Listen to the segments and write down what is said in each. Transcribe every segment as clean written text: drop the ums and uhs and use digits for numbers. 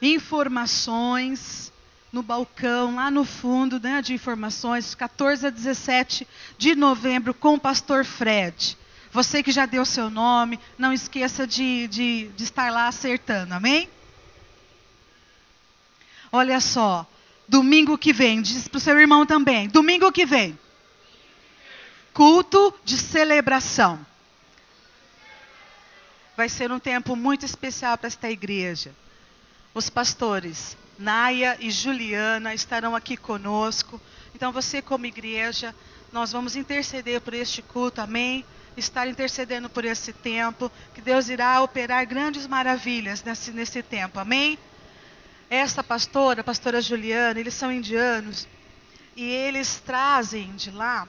informações no balcão, lá no fundo, né, de informações, 14 a 17 de novembro, com o pastor Fred. Você que já deu seu nome, não esqueça de estar lá acertando, amém? Olha só, domingo que vem, diz para o seu irmão também, domingo que vem, culto de celebração. Vai ser um tempo muito especial para esta igreja. Os pastores Naya e Juliana estarão aqui conosco. Então você como igreja, nós vamos interceder por este culto, amém? Estar intercedendo por esse tempo, que Deus irá operar grandes maravilhas nesse tempo, amém? Esta pastora, a pastora Juliana, eles são indianos e eles trazem de lá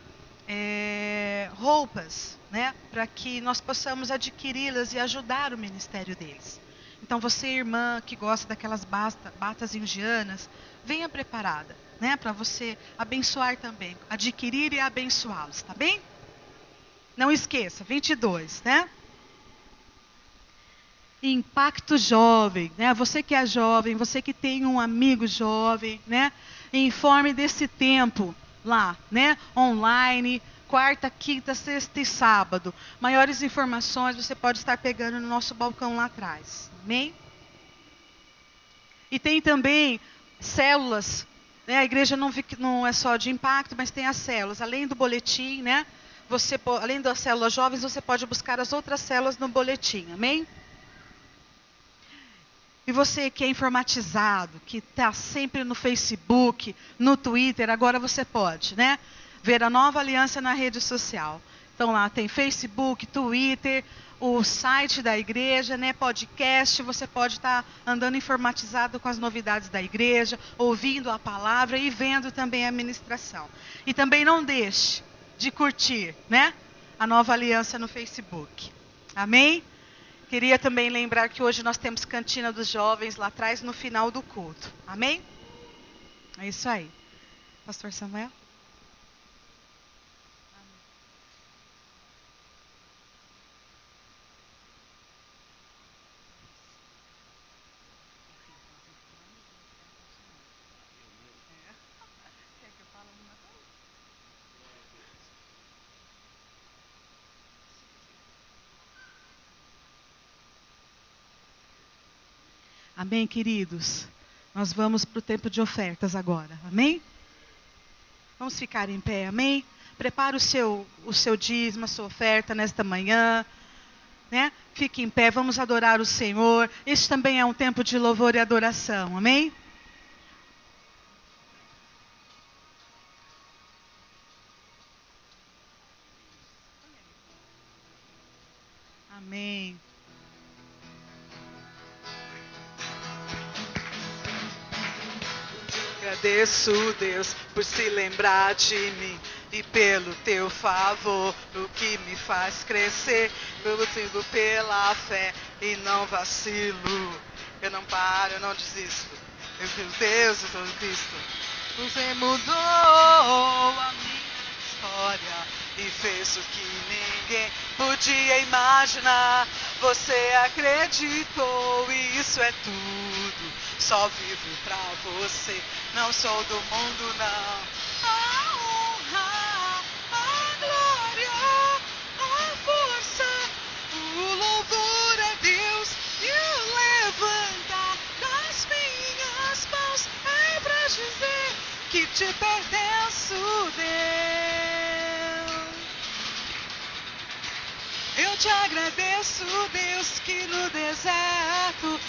roupas, né, para que nós possamos adquiri-las e ajudar o ministério deles. Então você, irmã, que gosta daquelas batas indianas, venha preparada, né, para você abençoar também, adquirir e abençoá-los, tá bem? Não esqueça, 22, né? Impacto Jovem, né? Você que é jovem, você que tem um amigo jovem, né? Informe desse tempo lá, né? Online, quarta, quinta, sexta e sábado. Maiores informações você pode estar pegando no nosso balcão lá atrás, amém? E tem também células, né? A igreja não é só de impacto, mas tem as células, além do boletim, né? Além das células jovens, você pode buscar as outras células no boletim, amém? E você que é informatizado, que está sempre no Facebook, no Twitter, agora você pode, né? Ver a Nova Aliança na rede social. Então lá tem Facebook, Twitter, o site da igreja, né? Podcast, você pode estar andando informatizado com as novidades da igreja, ouvindo a palavra e vendo também a ministração. E também não deixe de curtir, né? A Nova Aliança no Facebook. Amém? Queria também lembrar que hoje nós temos Cantina dos Jovens lá atrás, no final do culto. Amém? É isso aí. Pastor Samuel? Quer que eu fale alguma coisa? Amém, queridos? Nós vamos para o tempo de ofertas agora, amém? Vamos ficar em pé, amém? Prepare o seu dízimo, a sua oferta nesta manhã, né? Fique em pé, vamos adorar o Senhor. Este também é um tempo de louvor e adoração, amém? Amém. Agradeço, Deus, por se lembrar de mim e pelo teu favor, o que me faz crescer. Eu sigo pela fé e não vacilo. Eu não paro, eu não desisto. Eu sou Deus, eu sou Cristo. Você mudou a minha história e fez o que ninguém podia imaginar. Você acreditou e isso é tudo. Só vivo pra você, não sou do mundo não. A honra, a glória, a força, o louvor a Deus e o levantar das minhas mãos é pra dizer que te pertenço, Deus. Eu te agradeço, Deus, que no deserto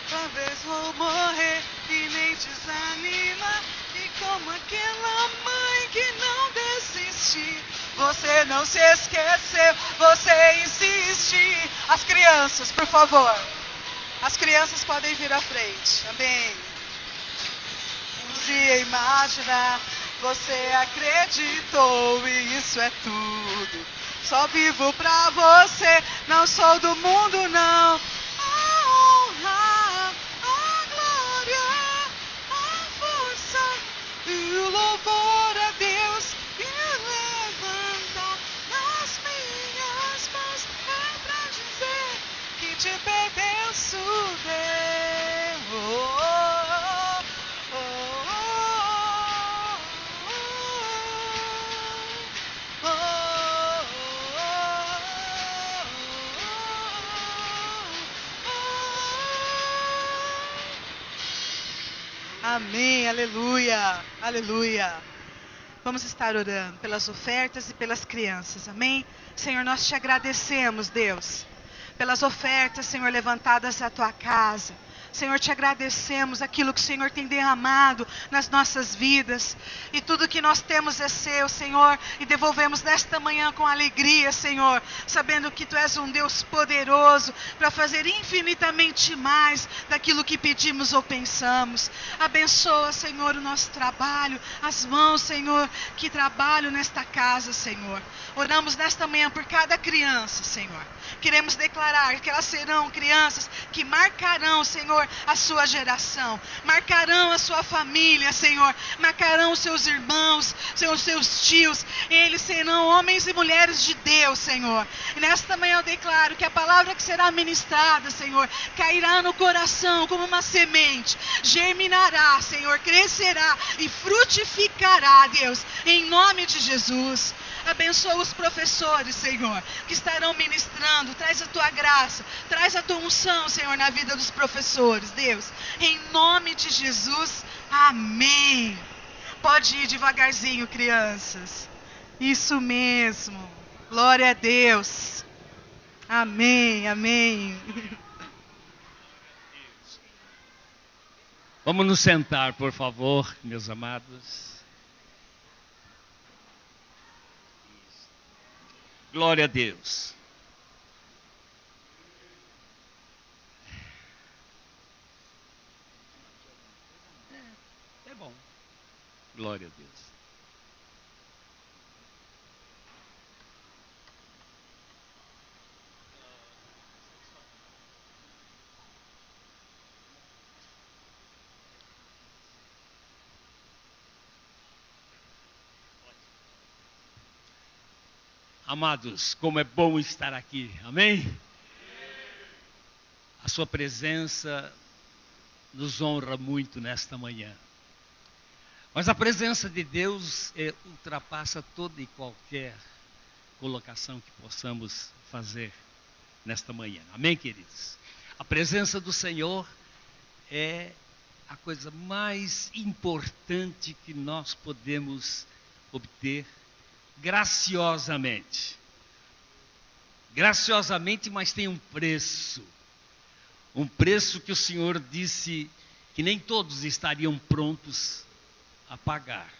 talvez vou morrer e nem desanima. E como aquela mãe que não desiste, você não se esqueceu, você insiste. As crianças, por favor. As crianças podem vir à frente. Amém. Um dia imaginar, você acreditou e isso é tudo. Só vivo pra você, não sou do mundo não. E o louvor a Deus e levanta nas minhas mãos é pra dizer que te pertenço, Deus. Amém, aleluia, aleluia. Vamos estar orando pelas ofertas e pelas crianças, amém? Senhor, nós te agradecemos, Deus, pelas ofertas, Senhor, levantadas à tua casa. Senhor, te agradecemos aquilo que o Senhor tem derramado nas nossas vidas. E tudo que nós temos é seu, Senhor. E devolvemos nesta manhã com alegria, Senhor. Sabendo que Tu és um Deus poderoso para fazer infinitamente mais daquilo que pedimos ou pensamos. Abençoa, Senhor, o nosso trabalho. As mãos, Senhor, que trabalham nesta casa, Senhor. Oramos nesta manhã por cada criança, Senhor. Queremos declarar que elas serão crianças que marcarão, Senhor, a sua geração, marcarão a sua família, Senhor, marcarão os seus irmãos, os seus tios, eles serão homens e mulheres de Deus, Senhor. E nesta manhã eu declaro que a palavra que será ministrada, Senhor, cairá no coração como uma semente, germinará, Senhor, crescerá e frutificará, Deus, em nome de Jesus. Abençoa os professores, Senhor, que estarão ministrando. Traz a tua graça, traz a tua unção, Senhor, na vida dos professores, Deus. Em nome de Jesus, amém. Pode ir devagarzinho, crianças. Isso mesmo. Glória a Deus. Amém, amém. Vamos nos sentar, por favor, meus amados. Glória a Deus. É bom. Glória a Deus. Amados, como é bom estar aqui, amém? A sua presença nos honra muito nesta manhã. Mas a presença de Deus ultrapassa toda e qualquer colocação que possamos fazer nesta manhã, amém, queridos? A presença do Senhor é a coisa mais importante que nós podemos obter graciosamente. Graciosamente, mas tem um preço. Um preço que o Senhor disse que nem todos estariam prontos a pagar.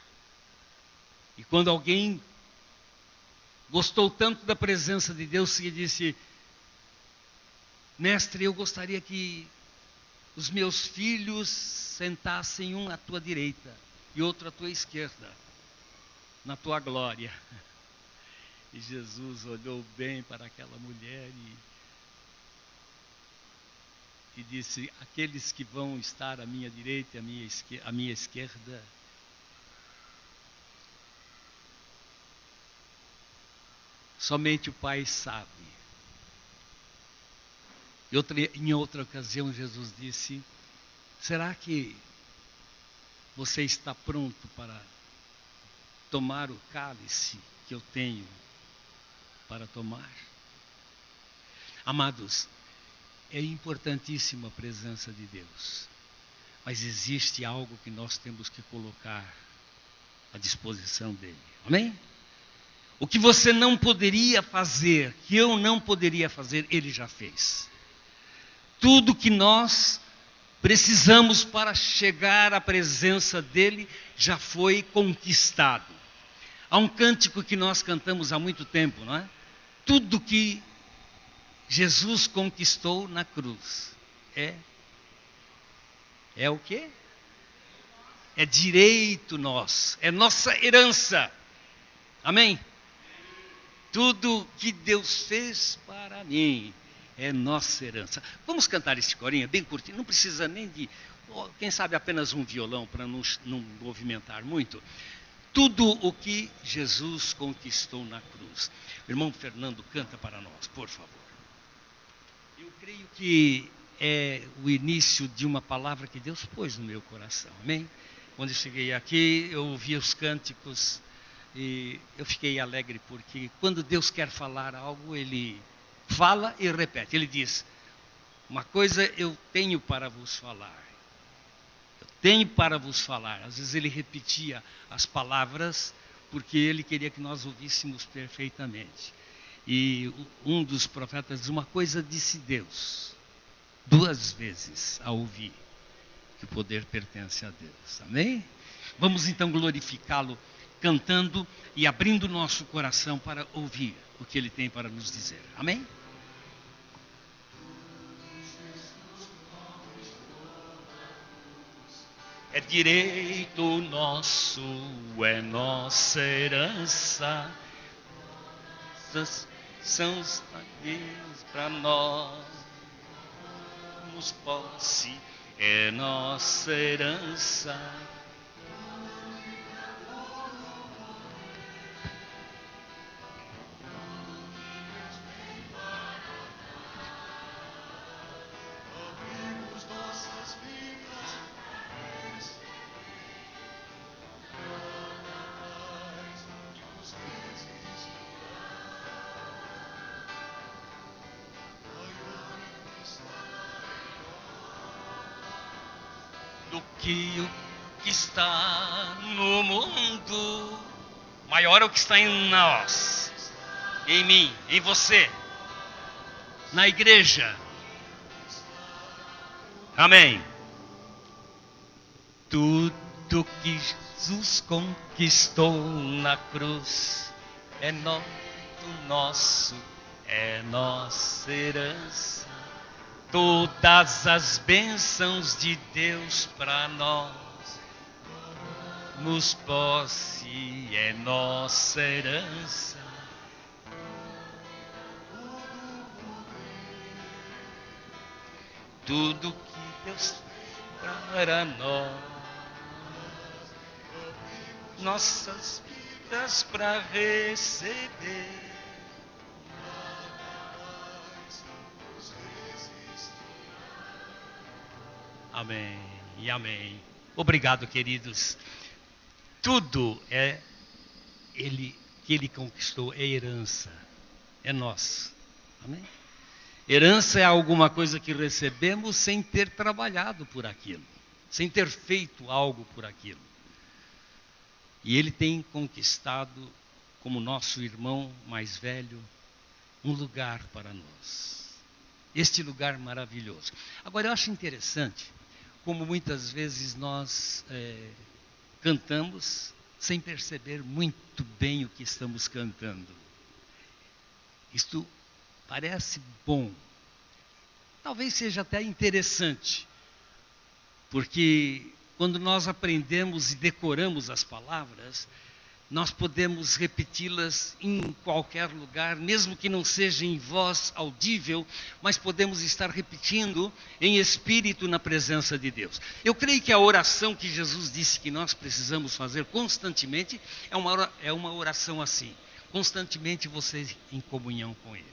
E quando alguém gostou tanto da presença de Deus que disse: mestre, eu gostaria que os meus filhos sentassem um à tua direita e outro à tua esquerda, na tua glória. E Jesus olhou bem para aquela mulher e disse: aqueles que vão estar à minha direita e à minha esquerda, somente o Pai sabe. Em outra ocasião Jesus disse: será que você está pronto para tomar o cálice que eu tenho para tomar? Amados, é importantíssima a presença de Deus, mas existe algo que nós temos que colocar à disposição dele, amém? O que você não poderia fazer, que eu não poderia fazer, ele já fez. Tudo que nós precisamos para chegar à presença dele já foi conquistado. Há um cântico que nós cantamos há muito tempo, não é? Tudo que Jesus conquistou na cruz é o quê? É direito nosso, é nossa herança. Amém? Tudo que Deus fez para mim é nossa herança. Vamos cantar esse corinho bem curtinho, não precisa nem de, quem sabe apenas um violão para não movimentar muito. Tudo o que Jesus conquistou na cruz. O irmão Fernando canta para nós, por favor. Eu creio que é o início de uma palavra que Deus pôs no meu coração, amém? Quando eu cheguei aqui, eu ouvi os cânticos e eu fiquei alegre, porque quando Deus quer falar algo, Ele fala e repete. Ele diz: uma coisa eu tenho para vos falar. Eu tenho para vos falar. Às vezes ele repetia as palavras porque ele queria que nós ouvíssemos perfeitamente. E um dos profetas diz: uma coisa disse Deus, 2 vezes a ouvir, que o poder pertence a Deus. Amém? Vamos então glorificá-lo cantando e abrindo nosso coração para ouvir o que ele tem para nos dizer. Amém? É direito nosso, é nossa herança, são os Deus para nós, nos posse, é nossa herança. Do que o que está no mundo, maior é o que está em nós, em mim, em você, na igreja. Amém. Tudo que Jesus conquistou na cruz é nosso, é nossa herança. Todas as bênçãos de Deus para nós, nos posse, é nossa herança. Tudo que Deus para nós, nossas vidas para receber. Amém e amém. Obrigado, queridos. Tudo é Ele que Ele conquistou, é herança, é nosso. Amém? Herança é alguma coisa que recebemos sem ter trabalhado por aquilo, sem ter feito algo por aquilo. E Ele tem conquistado, como nosso irmão mais velho, um lugar para nós. Este lugar maravilhoso. Agora, eu acho interessante como muitas vezes nós cantamos sem perceber muito bem o que estamos cantando. Isto parece bom, talvez seja até interessante, porque quando nós aprendemos e decoramos as palavras, nós podemos repeti-las em qualquer lugar, mesmo que não seja em voz audível, mas podemos estar repetindo em espírito na presença de Deus. Eu creio que a oração que Jesus disse que nós precisamos fazer constantemente é uma oração assim: constantemente você em comunhão com Ele,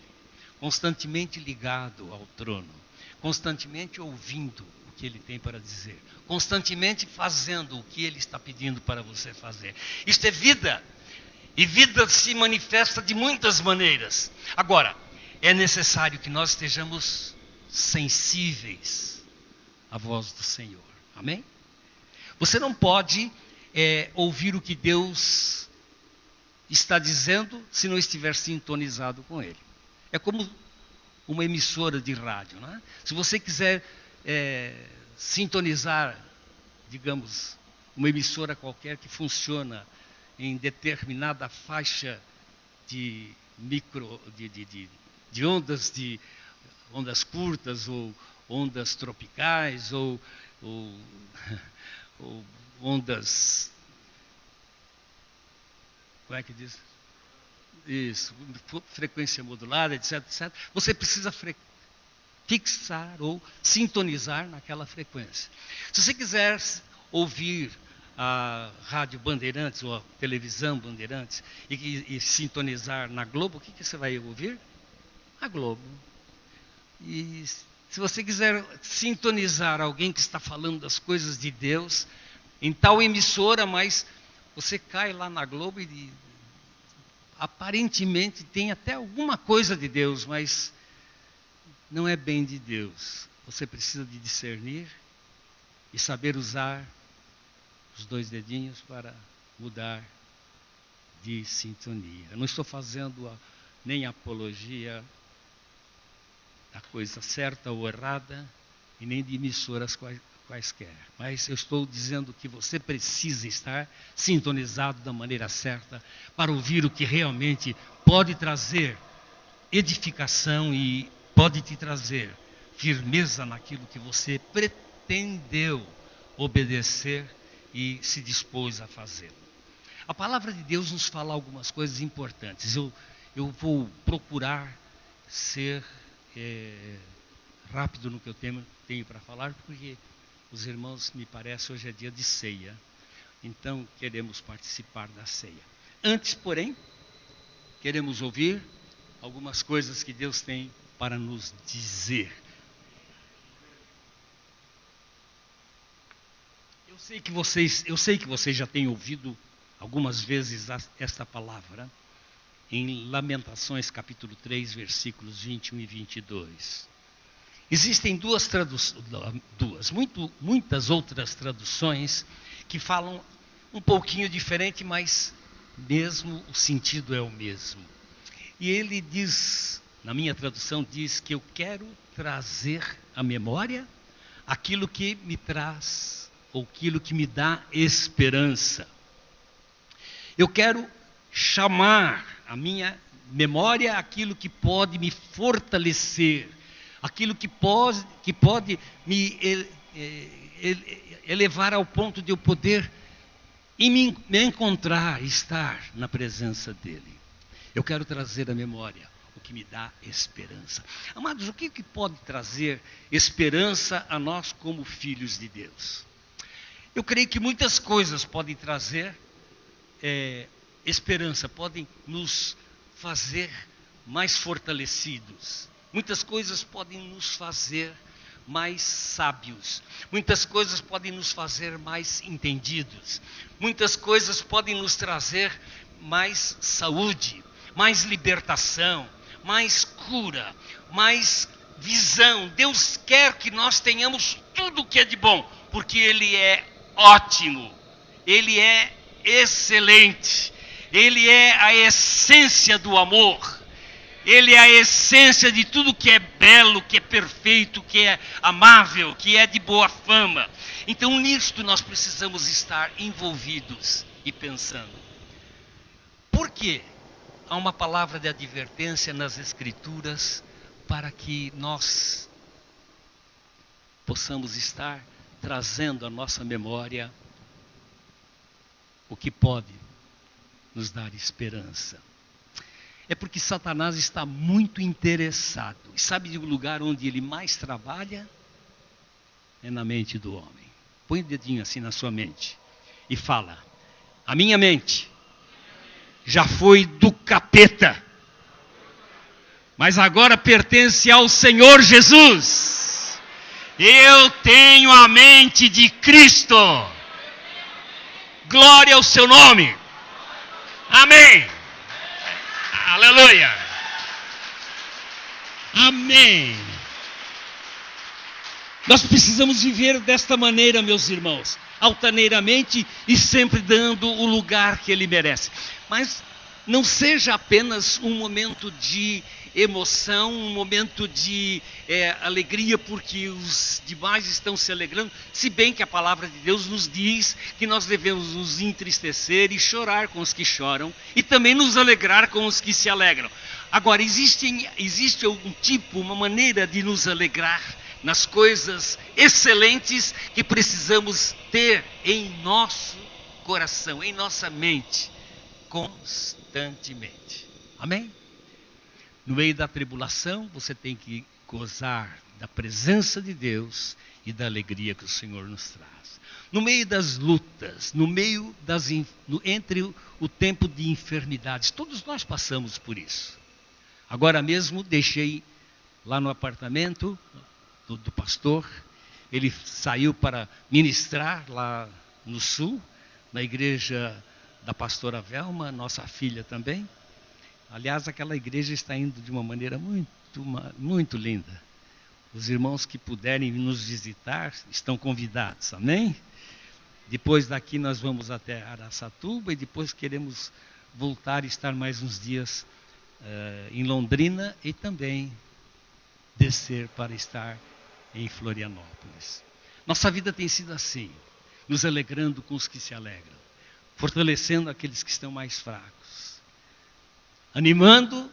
constantemente ligado ao trono, constantemente ouvindo o que Ele tem para dizer, constantemente fazendo o que Ele está pedindo para você fazer. Isto é vida, e vida se manifesta de muitas maneiras. Agora, é necessário que nós estejamos sensíveis à voz do Senhor. Amém? Você não pode ouvir o que Deus está dizendo se não estiver sintonizado com Ele. É como uma emissora de rádio, não é? Se você quiser sintonizar, digamos, uma emissora qualquer que funciona em determinada faixa de ondas curtas, ou ondas tropicais, ou ondas, como é que diz? Isso, frequência modulada, etc, etc. Você precisa fixar ou sintonizar naquela frequência. Se você quiser ouvir a Rádio Bandeirantes ou a televisão Bandeirantes e sintonizar na Globo, o que você vai ouvir? A Globo. E se você quiser sintonizar alguém que está falando das coisas de Deus em tal emissora, mas você cai lá na Globo e aparentemente tem até alguma coisa de Deus, mas não é bem de Deus. Você precisa de discernir e saber usar os 2 dedinhos para mudar de sintonia. Eu não estou fazendo nem apologia da coisa certa ou errada, e nem de emissoras quaisquer. Mas eu estou dizendo que você precisa estar sintonizado da maneira certa para ouvir o que realmente pode trazer edificação e pode te trazer firmeza naquilo que você pretendeu obedecer e se dispôs a fazer. A palavra de Deus nos fala algumas coisas importantes. Eu vou procurar ser rápido no que eu tenho para falar, porque os irmãos, me parece, hoje é dia de ceia. Então, queremos participar da ceia. Antes, porém, queremos ouvir algumas coisas que Deus tem para nos dizer. Eu sei que vocês já têm ouvido algumas vezes esta palavra em Lamentações capítulo 3, versículos 21 e 22. Existem muitas outras traduções que falam um pouquinho diferente, mas mesmo o sentido é o mesmo. E ele diz, na minha tradução, diz que eu quero trazer à memória aquilo que me traz, ou aquilo que me dá esperança. Eu quero chamar a minha memória aquilo que pode me fortalecer, aquilo que pode me elevar ao ponto de eu poder me encontrar, estar na presença dele. Eu quero trazer à memória o que me dá esperança. Amados, o que pode trazer esperança a nós como filhos de Deus? Eu creio que muitas coisas podem trazer esperança, podem nos fazer mais fortalecidos. Muitas coisas podem nos fazer mais sábios. Muitas coisas podem nos fazer mais entendidos. Muitas coisas podem nos trazer mais saúde, mais libertação, mais cura, mais visão. Deus quer que nós tenhamos tudo o que é de bom, porque Ele é ótimo, Ele é excelente, Ele é a essência do amor, Ele é a essência de tudo que é belo, que é perfeito, que é amável, que é de boa fama. Então nisto nós precisamos estar envolvidos e pensando. Por quê? Há uma palavra de advertência nas Escrituras para que nós possamos estar trazendo à nossa memória o que pode nos dar esperança. É porque Satanás está muito interessado. E sabe de um lugar onde ele mais trabalha? É na mente do homem. Põe o dedinho assim na sua mente e fala: a minha mente já foi do capeta, mas agora pertence ao Senhor Jesus. Eu tenho a mente de Cristo. Glória ao seu nome. Amém. Aleluia. Amém. Nós precisamos viver desta maneira, meus irmãos, altaneiramente e sempre dando o lugar que ele merece. Mas não seja apenas um momento de emoção, um momento de alegria porque os demais estão se alegrando, se bem que a palavra de Deus nos diz que nós devemos nos entristecer e chorar com os que choram e também nos alegrar com os que se alegram. Agora, existe algum tipo, uma maneira de nos alegrar nas coisas excelentes que precisamos ter em nosso coração, em nossa mente, constantemente. Amém? No meio da tribulação, você tem que gozar da presença de Deus e da alegria que o Senhor nos traz. No meio das lutas, entre o tempo de enfermidades, todos nós passamos por isso. Agora mesmo deixei lá no apartamento do pastor, ele saiu para ministrar lá no sul, na igreja da pastora Velma, nossa filha também. Aliás, aquela igreja está indo de uma maneira muito linda. Os irmãos que puderem nos visitar estão convidados, amém? Depois daqui nós vamos até Araçatuba e depois queremos voltar e estar mais uns dias em Londrina e também descer para estar em Florianópolis. Nossa vida tem sido assim, nos alegrando com os que se alegram, fortalecendo aqueles que estão mais fracos, animando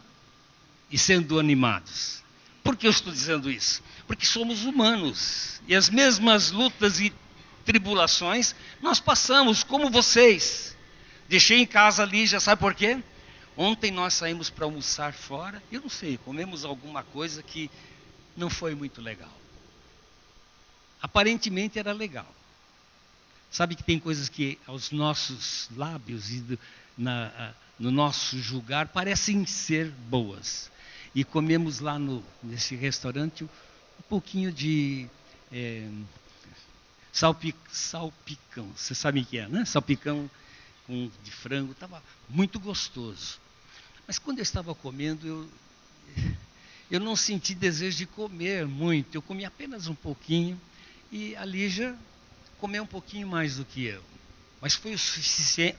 e sendo animados. Por que eu estou dizendo isso? Porque somos humanos e as mesmas lutas e tribulações nós passamos, como vocês. Deixei em casa ali, já sabe por quê? Ontem nós saímos para almoçar fora, eu não sei, comemos alguma coisa que não foi muito legal. Aparentemente era legal. Sabe que tem coisas que aos nossos lábios e no nosso julgar parecem ser boas. E comemos lá nesse restaurante um pouquinho de salpicão. Vocês sabem o que é, né? Salpicão de frango, estava muito gostoso. Mas quando eu estava comendo, eu não senti desejo de comer muito. Eu comi apenas um pouquinho e a Lígia comeu um pouquinho mais do que eu. Mas foi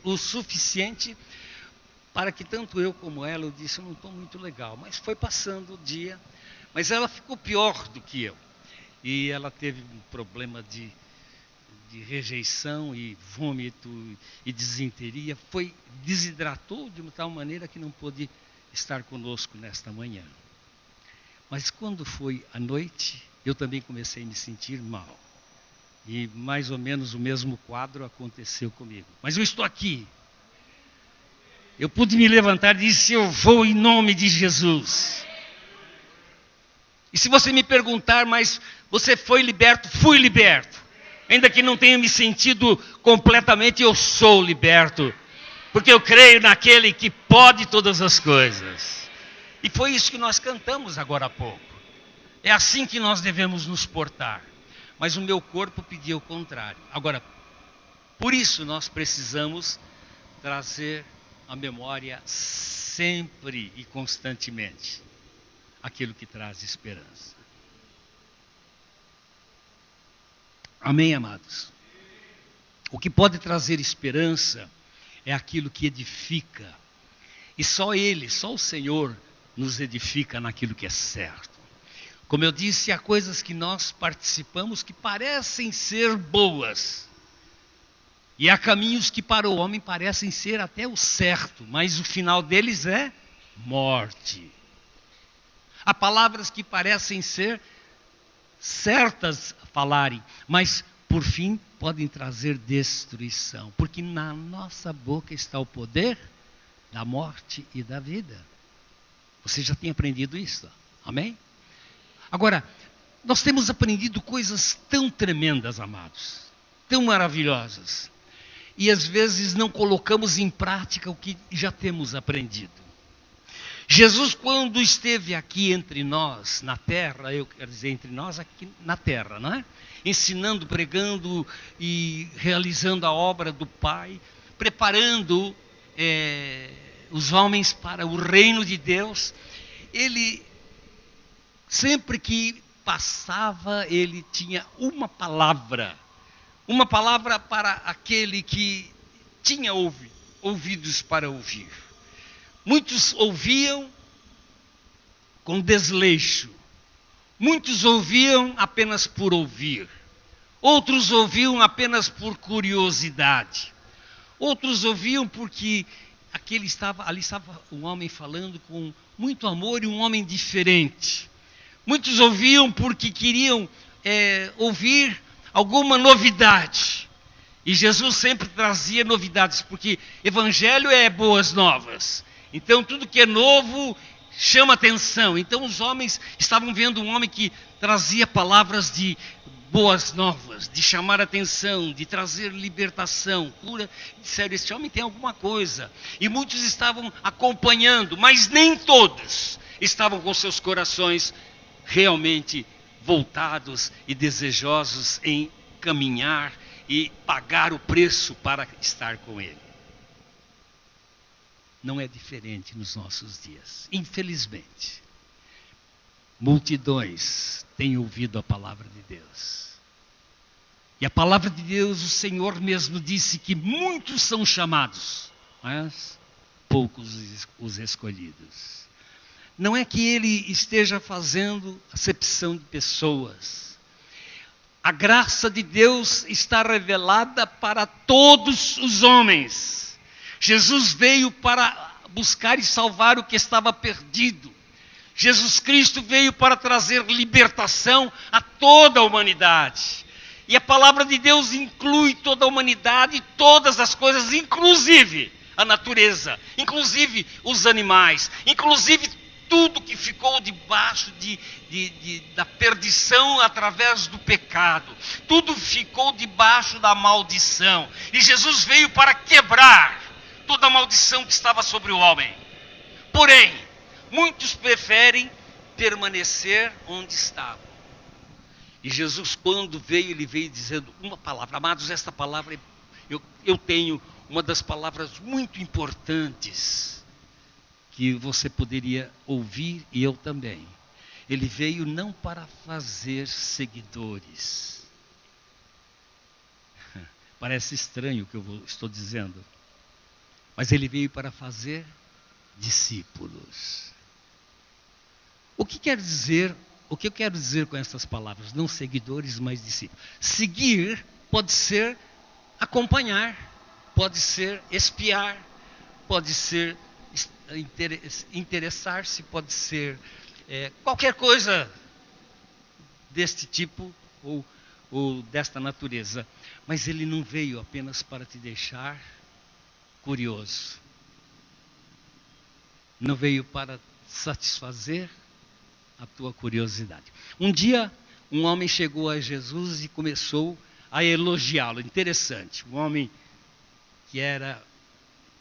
o suficiente para que tanto eu como ela, eu disse, eu não estou muito legal. Mas foi passando o dia, mas ela ficou pior do que eu. E ela teve um problema de rejeição e vômito e disenteria. Desidratou de uma tal maneira que não pôde estar conosco nesta manhã. Mas quando foi à noite, eu também comecei a me sentir mal. E mais ou menos o mesmo quadro aconteceu comigo. Mas eu estou aqui. Eu pude me levantar e disse, eu vou em nome de Jesus. E se você me perguntar, mas você foi liberto? Fui liberto. Ainda que não tenha me sentido completamente, eu sou liberto. Porque eu creio naquele que pode todas as coisas. E foi isso que nós cantamos agora há pouco. É assim que nós devemos nos portar. Mas o meu corpo pedia o contrário. Agora, por isso nós precisamos trazer à memória sempre e constantemente aquilo que traz esperança. Amém, amados? O que pode trazer esperança é aquilo que edifica. E só Ele, só o Senhor nos edifica naquilo que é certo. Como eu disse, há coisas que nós participamos que parecem ser boas. E há caminhos que para o homem parecem ser até o certo, mas o final deles é morte. Há palavras que parecem ser certas a falarem, mas por fim podem trazer destruição. Porque na nossa boca está o poder da morte e da vida. Você já tem aprendido isso? Amém? Agora, nós temos aprendido coisas tão tremendas, amados, tão maravilhosas, e às vezes não colocamos em prática o que já temos aprendido. Jesus, quando esteve aqui entre nós, na terra, eu quero dizer, entre nós aqui na terra, não é? Ensinando, pregando e realizando a obra do Pai, preparando os homens para o reino de Deus, ele, sempre que passava, ele tinha uma palavra para aquele que tinha ouvidos para ouvir. Muitos ouviam com desleixo, muitos ouviam apenas por ouvir, outros ouviam apenas por curiosidade, outros ouviam porque ali estava um homem falando com muito amor e um homem diferente. Muitos ouviam porque queriam ouvir alguma novidade. E Jesus sempre trazia novidades, porque evangelho é boas novas. Então tudo que é novo chama atenção. Então os homens estavam vendo um homem que trazia palavras de boas novas, de chamar atenção, de trazer libertação, cura. Disseram, este homem tem alguma coisa. E muitos estavam acompanhando, mas nem todos estavam com seus corações realmente voltados e desejosos em caminhar e pagar o preço para estar com Ele. Não é diferente nos nossos dias, infelizmente. multidões têm ouvido a palavra de Deus. E a palavra de Deus, o Senhor mesmo disse que muitos são chamados, mas poucos os escolhidos. Não é que ele esteja fazendo acepção de pessoas. A graça de Deus está revelada para todos os homens. Jesus veio para buscar e salvar o que estava perdido. Jesus Cristo veio para trazer libertação a toda a humanidade. E a palavra de Deus inclui toda a humanidade e todas as coisas, inclusive a natureza, inclusive os animais, inclusive tudo que ficou debaixo da perdição através do pecado. Tudo ficou debaixo da maldição. E Jesus veio para quebrar toda a maldição que estava sobre o homem. Porém, muitos preferem permanecer onde estavam. E Jesus, quando veio, ele veio dizendo uma palavra. Amados, esta palavra, eu tenho uma das palavras muito importantes que você poderia ouvir, e eu também. Ele veio não para fazer seguidores. Parece estranho o que eu estou dizendo. Mas ele veio para fazer discípulos. O que quer dizer? O que eu quero dizer com essas palavras? Não seguidores, mas discípulos. Seguir pode ser acompanhar, pode ser espiar, pode ser interessar-se, pode ser qualquer coisa deste tipo ou desta natureza. Mas ele não veio apenas para te deixar curioso. Não veio para satisfazer a tua curiosidade. Um dia, um homem chegou a Jesus e começou a elogiá-lo. Interessante. Um homem que era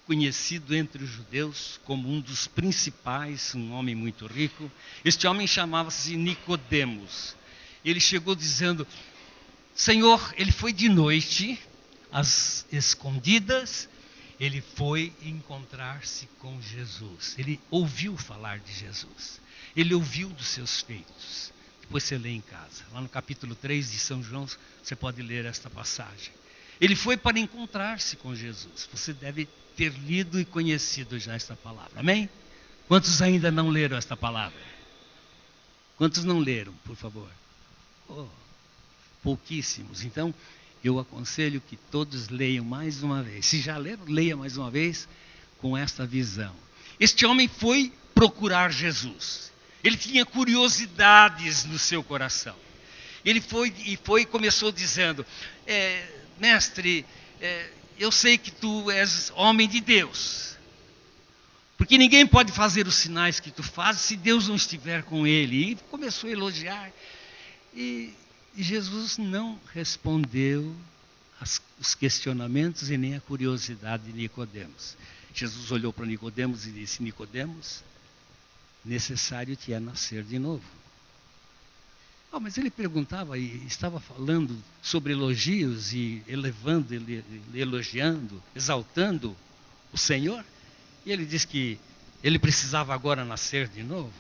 conhecido entre os judeus como um dos principais, um homem muito rico. Este homem chamava-se Nicodemos. Ele chegou dizendo: Senhor, ele foi de noite, às escondidas, ele foi encontrar-se com Jesus. Ele ouviu falar de Jesus. Ele ouviu dos seus feitos. Depois você lê em casa. Lá no capítulo 3 de São João, você pode ler esta passagem. Ele foi para encontrar-se com Jesus. Você deve ter lido e conhecido já esta palavra. Amém? Quantos ainda não leram esta palavra? Quantos não leram, por favor? Oh, pouquíssimos. Então, eu aconselho que todos leiam mais uma vez. Se já leram, leia mais uma vez com esta visão. Este homem foi procurar Jesus. Ele tinha curiosidades no seu coração. Ele foi e começou dizendo: mestre, eu sei que tu és homem de Deus. Porque ninguém pode fazer os sinais que tu fazes se Deus não estiver com ele. E começou a elogiar. E Jesus não respondeu os questionamentos e nem a curiosidade de Nicodemos. Jesus olhou para Nicodemos e disse: Nicodemos, necessário te é nascer de novo. Mas ele perguntava e estava falando sobre elogios e elevando, elogiando, exaltando o Senhor. E ele disse que ele precisava agora nascer de novo.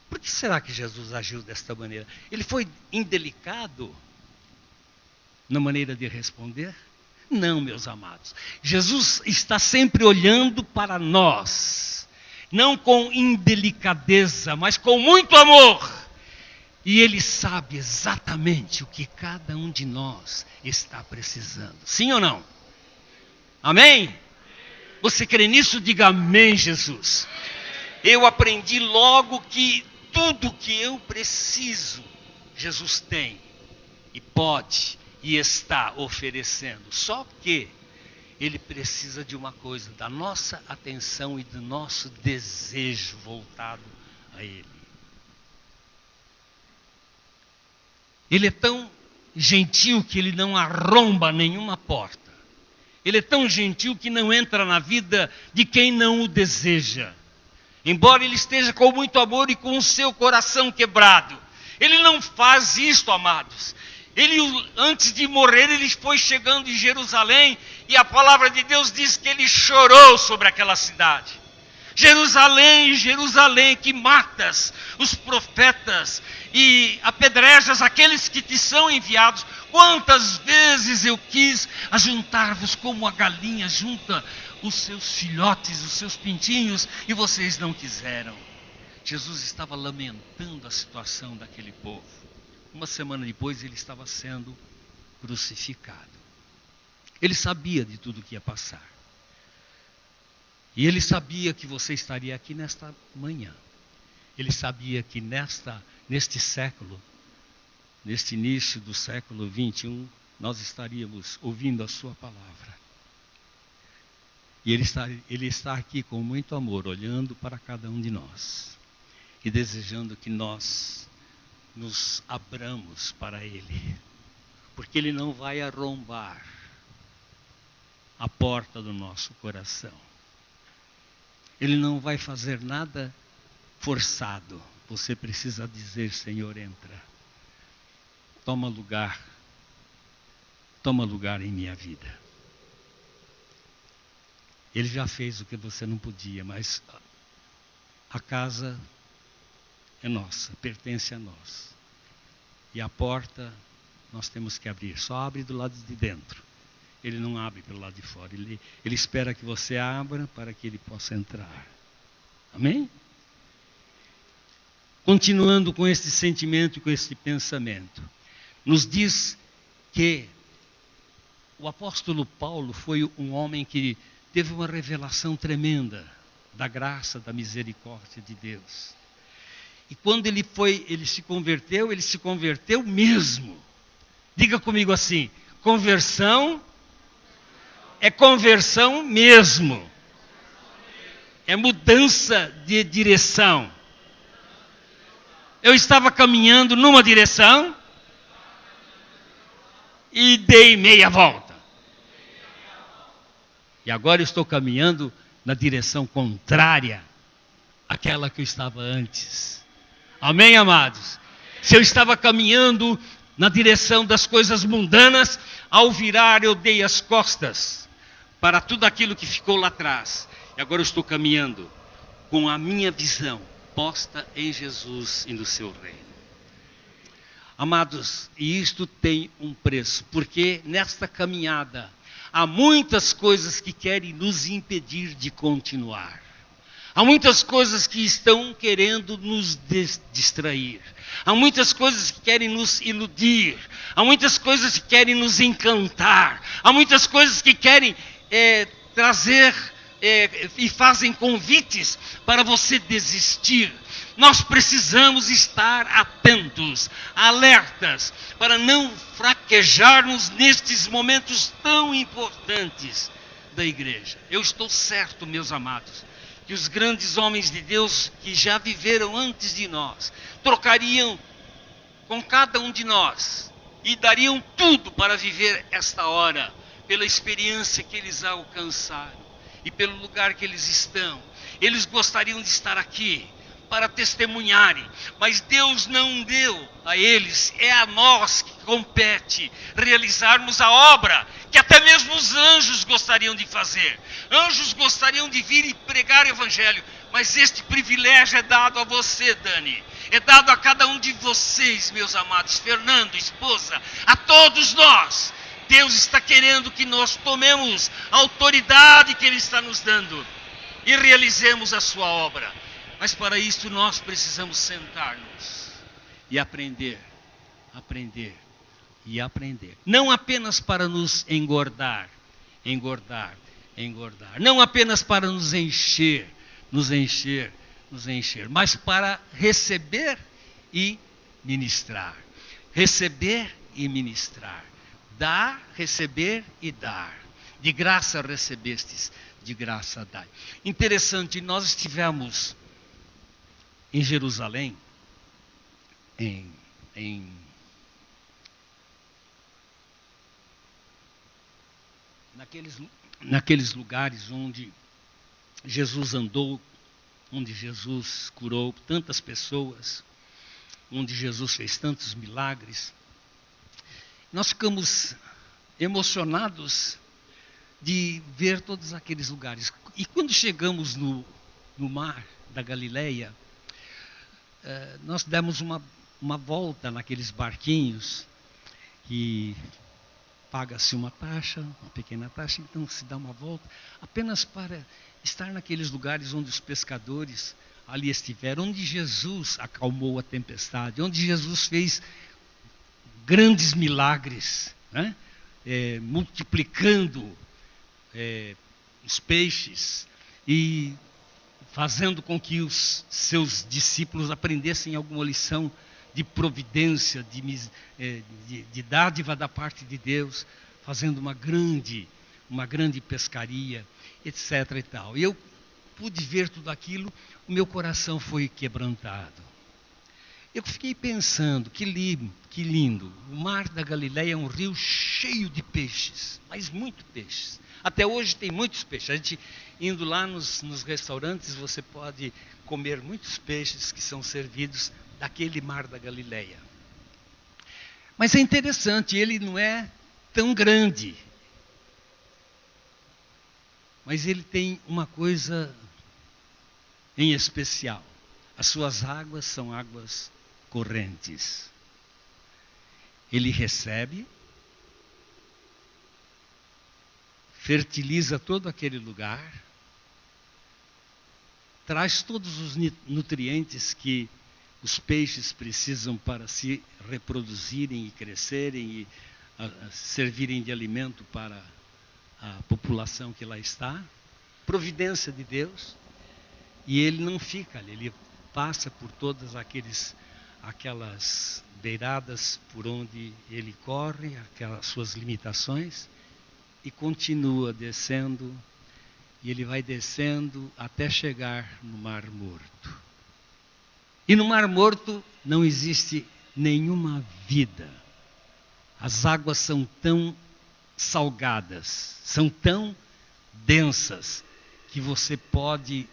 Por que será que Jesus agiu desta maneira? Ele foi indelicado na maneira de responder? Não, meus amados. Jesus está sempre olhando para nós, não com indelicadeza, mas com muito amor. E Ele sabe exatamente o que cada um de nós está precisando. Sim ou não? Amém? Você crê nisso? Diga amém, Jesus. Eu aprendi logo que tudo que eu preciso, Jesus tem e pode e está oferecendo. Só que Ele precisa de uma coisa, da nossa atenção e do nosso desejo voltado a Ele. Ele é tão gentil que Ele não arromba nenhuma porta. Ele é tão gentil que não entra na vida de quem não o deseja. Embora Ele esteja com muito amor e com o seu coração quebrado. Ele não faz isto, amados. Ele, antes de morrer, Ele foi chegando em Jerusalém e a palavra de Deus diz que Ele chorou sobre aquela cidade. Jerusalém, Jerusalém, que matas os profetas e apedrejas aqueles que te são enviados. Quantas vezes eu quis ajuntar-vos como a galinha junta os seus filhotes, os seus pintinhos, e vocês não quiseram. Jesus estava lamentando a situação daquele povo. Uma semana depois ele estava sendo crucificado. Ele sabia de tudo que ia passar. E ele sabia que você estaria aqui nesta manhã. Ele sabia que neste século, neste início do século 21, nós estaríamos ouvindo a sua palavra. E ele está aqui com muito amor, olhando para cada um de nós. E desejando que nós nos abramos para Ele. Porque Ele não vai arrombar a porta do nosso coração. Ele não vai fazer nada forçado. Você precisa dizer: Senhor, entra. Toma lugar em minha vida. Ele já fez o que você não podia, mas a casa é nossa, pertence a nós. E a porta nós temos que abrir. Só abre do lado de dentro. Ele não abre pelo lado de fora. Ele espera que você abra para que ele possa entrar. Amém? Continuando com este sentimento e com este pensamento, nos diz que o apóstolo Paulo foi um homem que teve uma revelação tremenda da graça, da misericórdia de Deus. E quando ele se converteu mesmo. Diga comigo assim: conversão é conversão mesmo. É mudança de direção. Eu estava caminhando numa direção e dei meia volta. E agora eu estou caminhando na direção contrária àquela que eu estava antes. Amém, amados? Se eu estava caminhando na direção das coisas mundanas, ao virar eu dei as costas para tudo aquilo que ficou lá atrás. E agora eu estou caminhando com a minha visão posta em Jesus e no seu reino. Amados, e isto tem um preço, porque nesta caminhada há muitas coisas que querem nos impedir de continuar. Há muitas coisas que estão querendo nos distrair. Há muitas coisas que querem nos iludir. Há muitas coisas que querem nos encantar. Há muitas coisas que querem trazer e fazem convites para você desistir. Nós precisamos estar atentos, alertas, para não fraquejarmos nestes momentos tão importantes da igreja. Eu estou certo, meus amados, que os grandes homens de Deus que já viveram antes de nós, trocariam com cada um de nós e dariam tudo para viver esta hora, pela experiência que eles alcançaram e pelo lugar que eles estão. Eles gostariam de estar aqui para testemunharem, mas Deus não deu a eles, é a nós que compete realizarmos a obra que até mesmo os anjos gostariam de fazer. Anjos gostariam de vir e pregar o evangelho, mas este privilégio é dado a você, Dani, é dado a cada um de vocês, meus amados, Fernando, esposa, a todos nós. Deus está querendo que nós tomemos a autoridade que Ele está nos dando e realizemos a sua obra. Mas para isso nós precisamos sentar-nos e aprender. Não apenas para nos engordar. Não apenas para nos encher, mas para receber e ministrar. Receber e ministrar. Dar, receber e dar. De graça recebestes, de graça dai. Interessante, nós estivemos em Jerusalém, naqueles lugares onde Jesus andou, onde Jesus curou tantas pessoas, onde Jesus fez tantos milagres. Nós ficamos emocionados de ver todos aqueles lugares. E quando chegamos no mar da Galileia, nós demos uma volta naqueles barquinhos e paga-se uma taxa, uma pequena taxa, então se dá uma volta, apenas para estar naqueles lugares onde os pescadores ali estiveram, onde Jesus acalmou a tempestade, onde Jesus fez grandes milagres, né? Multiplicando os peixes e fazendo com que os seus discípulos aprendessem alguma lição de providência, de dádiva da parte de Deus, fazendo uma grande pescaria, etc. e tal. E eu pude ver tudo aquilo, o meu coração foi quebrantado. Eu fiquei pensando, que lindo, o mar da Galileia é um rio cheio de peixes, mas muito peixes. Até hoje tem muitos peixes. A gente indo lá nos restaurantes, você pode comer muitos peixes que são servidos daquele mar da Galileia. Mas é interessante, ele não é tão grande. Mas ele tem uma coisa em especial. As suas águas são águas correntes. Ele recebe, fertiliza todo aquele lugar, traz todos os nutrientes que os peixes precisam para se reproduzirem e crescerem e servirem de alimento para a população que lá está. Providência de Deus. E ele não fica ali, ele passa por todas aquelas beiradas por onde ele corre, aquelas suas limitações, e continua descendo, e ele vai descendo até chegar no Mar Morto. E no Mar Morto não existe nenhuma vida. As águas são tão salgadas, são tão densas, que você pode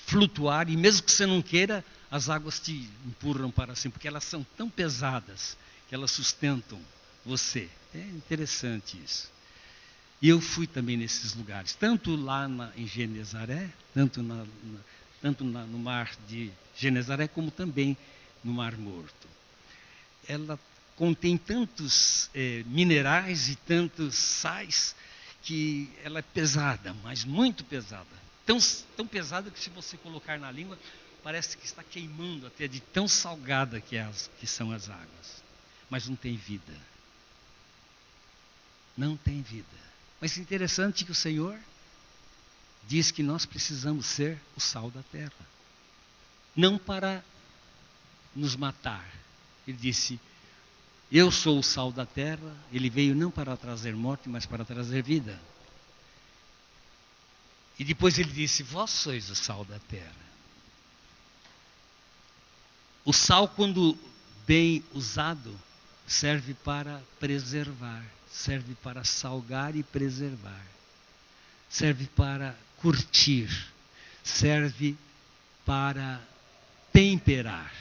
flutuar, e mesmo que você não queira, as águas te empurram para cima, porque elas são tão pesadas que elas sustentam você. É interessante isso. E eu fui também nesses lugares, tanto lá em Genezaré, tanto no mar de Genezaré, como também no Mar Morto. Ela contém tantos minerais e tantos sais, que ela é pesada, mas muito pesada. Tão pesada que se você colocar na língua, parece que está queimando até de tão salgada que são as águas. Mas não tem vida. Não tem vida. Mas é interessante que o Senhor diz que nós precisamos ser o sal da terra. Não para nos matar. Ele disse, eu sou o sal da terra. Ele veio não para trazer morte, mas para trazer vida. E depois ele disse, vós sois o sal da terra. O sal, quando bem usado, serve para preservar, serve para salgar e preservar, serve para curtir, serve para temperar.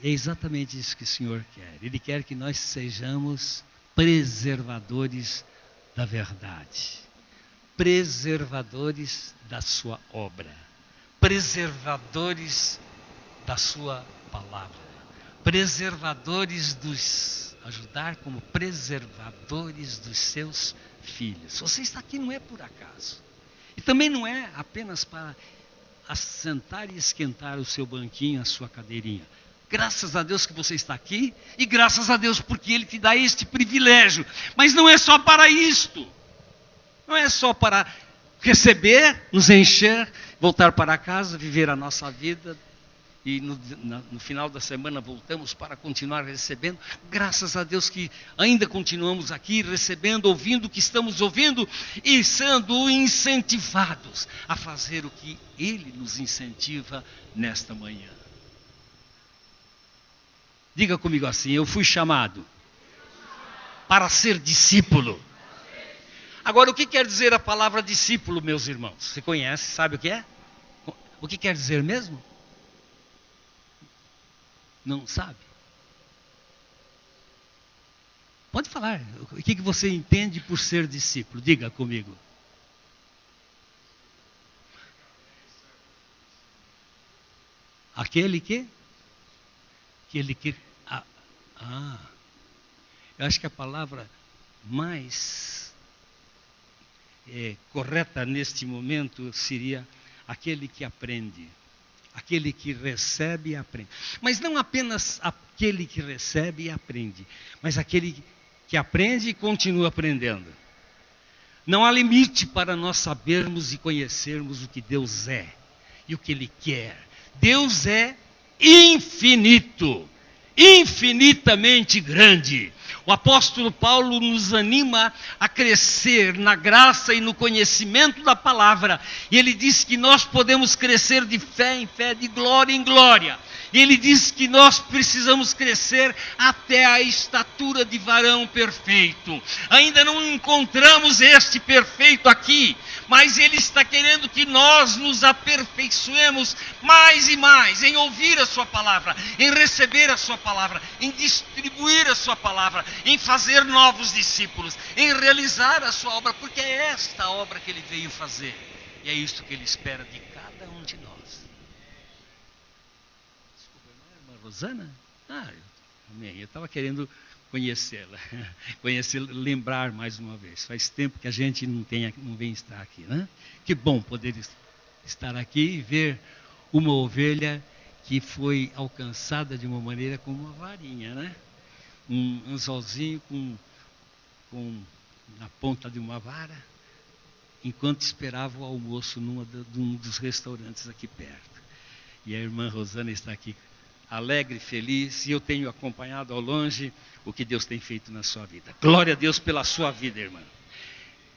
É exatamente isso que o Senhor quer. Ele quer que nós sejamos preservadores da verdade, preservadores da sua obra, preservadores da sua palavra, preservadores ajudar como preservadores dos seus filhos. Você está aqui não é por acaso. E também não é apenas para assentar e esquentar o seu banquinho, a sua cadeirinha. Graças a Deus que você está aqui, e graças a Deus porque Ele te dá este privilégio. Mas não é só para isto. Não é só para receber, nos encher, voltar para casa, viver a nossa vida, e no final da semana voltamos para continuar recebendo. Graças a Deus que ainda continuamos aqui recebendo, ouvindo o que estamos ouvindo e sendo incentivados a fazer o que Ele nos incentiva nesta manhã. Diga comigo assim, eu fui chamado para ser discípulo. Agora, o que quer dizer a palavra discípulo, meus irmãos? Você conhece, sabe o que é? O que quer dizer mesmo? Não sabe? Pode falar. O que você entende por ser discípulo? Diga comigo. Aquele que? Eu acho que a palavra mais correta neste momento seria aquele que aprende. Aquele que recebe e aprende. Mas não apenas aquele que recebe e aprende, mas aquele que aprende e continua aprendendo. Não há limite para nós sabermos e conhecermos o que Deus é e o que Ele quer. Deus é infinito, infinitamente grande. O apóstolo Paulo nos anima a crescer na graça e no conhecimento da palavra. E ele diz que nós podemos crescer de fé em fé, de glória em glória. E ele diz que nós precisamos crescer até a estatura de varão perfeito. Ainda não encontramos este perfeito aqui, mas ele está querendo que nós nos aperfeiçoemos mais e mais em ouvir a sua palavra, em receber a sua palavra, em distribuir a sua palavra, em fazer novos discípulos, em realizar a sua obra, porque é esta a obra que ele veio fazer. E é isso que ele espera de cada um de nós. Desculpa, irmã Rosana? Eu estava querendo conhecê-la, lembrar mais uma vez. Faz tempo que a gente não vem estar aqui, né? Que bom poder estar aqui e ver uma ovelha que foi alcançada de uma maneira como uma varinha, né? Um anzolzinho na ponta de uma vara, enquanto esperava o almoço num dos restaurantes aqui perto. E a irmã Rosana está aqui alegre, feliz, e eu tenho acompanhado ao longe o que Deus tem feito na sua vida. Glória a Deus pela sua vida, irmã.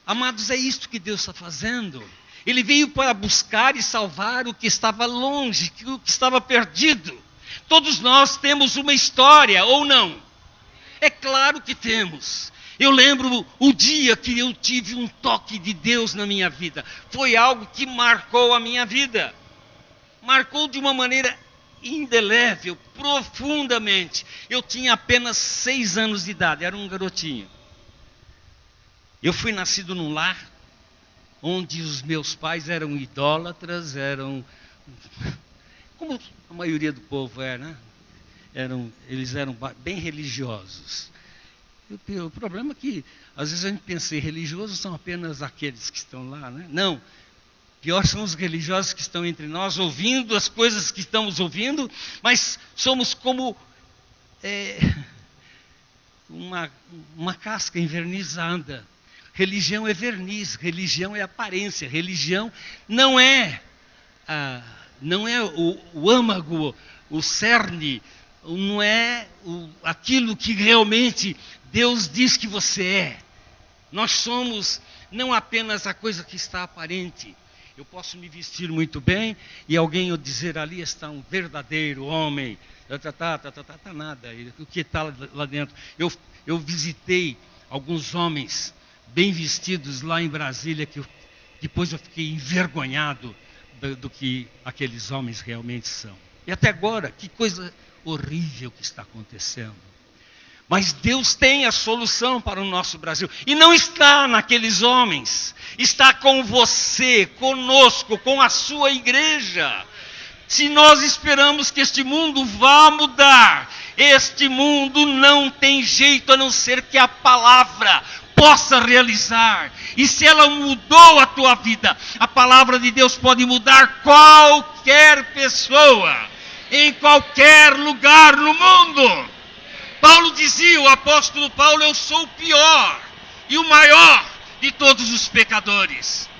Amados, é isto que Deus está fazendo. Ele veio para buscar e salvar o que estava longe, o que estava perdido. Todos nós temos uma história, ou não? É claro que temos. Eu lembro o dia que eu tive um toque de Deus na minha vida. Foi algo que marcou a minha vida. Marcou de uma maneira indelével, profundamente. Eu tinha apenas 6 anos de idade, era um garotinho. Eu fui nascido num lar onde os meus pais eram idólatras, como a maioria do povo é, né? Eles eram bem religiosos. O problema é que, às vezes a gente pensa em religiosos são apenas aqueles que estão lá, né? Não. Pior são os religiosos que estão entre nós, ouvindo as coisas que estamos ouvindo, mas somos como uma casca envernizada. Religião é verniz, religião é aparência, religião não é o âmago, o cerne, não é aquilo que realmente Deus diz que você é. Nós somos não apenas a coisa que está aparente. Eu posso me vestir muito bem e alguém dizer ali está um verdadeiro homem. Nada. O que está lá dentro? Eu visitei alguns homens bem vestidos lá em Brasília, que depois eu fiquei envergonhado do que aqueles homens realmente são. E até agora, que coisa horrível que está acontecendo. Mas Deus tem a solução para o nosso Brasil. E não está naqueles homens. Está com você, conosco, com a sua igreja. Se nós esperamos que este mundo vá mudar, este mundo não tem jeito a não ser que a palavra possa realizar. E se ela mudou a tua vida, a palavra de Deus pode mudar qualquer pessoa, em qualquer lugar no mundo. Paulo dizia, o apóstolo Paulo, eu sou o pior e o maior de todos os pecadores.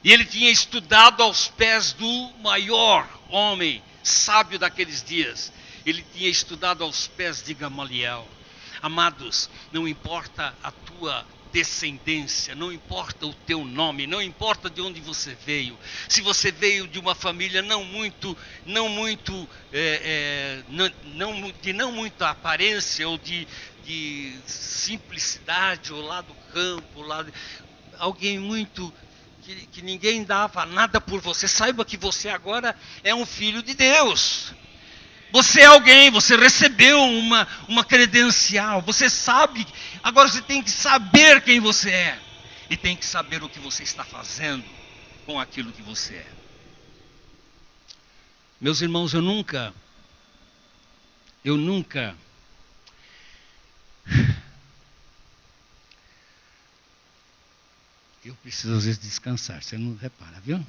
E ele tinha estudado aos pés do maior homem sábio daqueles dias. Ele tinha estudado aos pés de Gamaliel. Amados, não importa a tua descendência, não importa o teu nome, não importa de onde você veio. Se você veio de uma família não muito aparência, ou de simplicidade, ou lá do campo, alguém muito que ninguém dava nada por você, saiba que você agora é um filho de Deus. Você é alguém, você recebeu uma credencial, você sabe, agora você tem que saber quem você é, e tem que saber o que você está fazendo com aquilo que você é. Meus irmãos, eu nunca eu preciso às vezes descansar, você não repara, viu?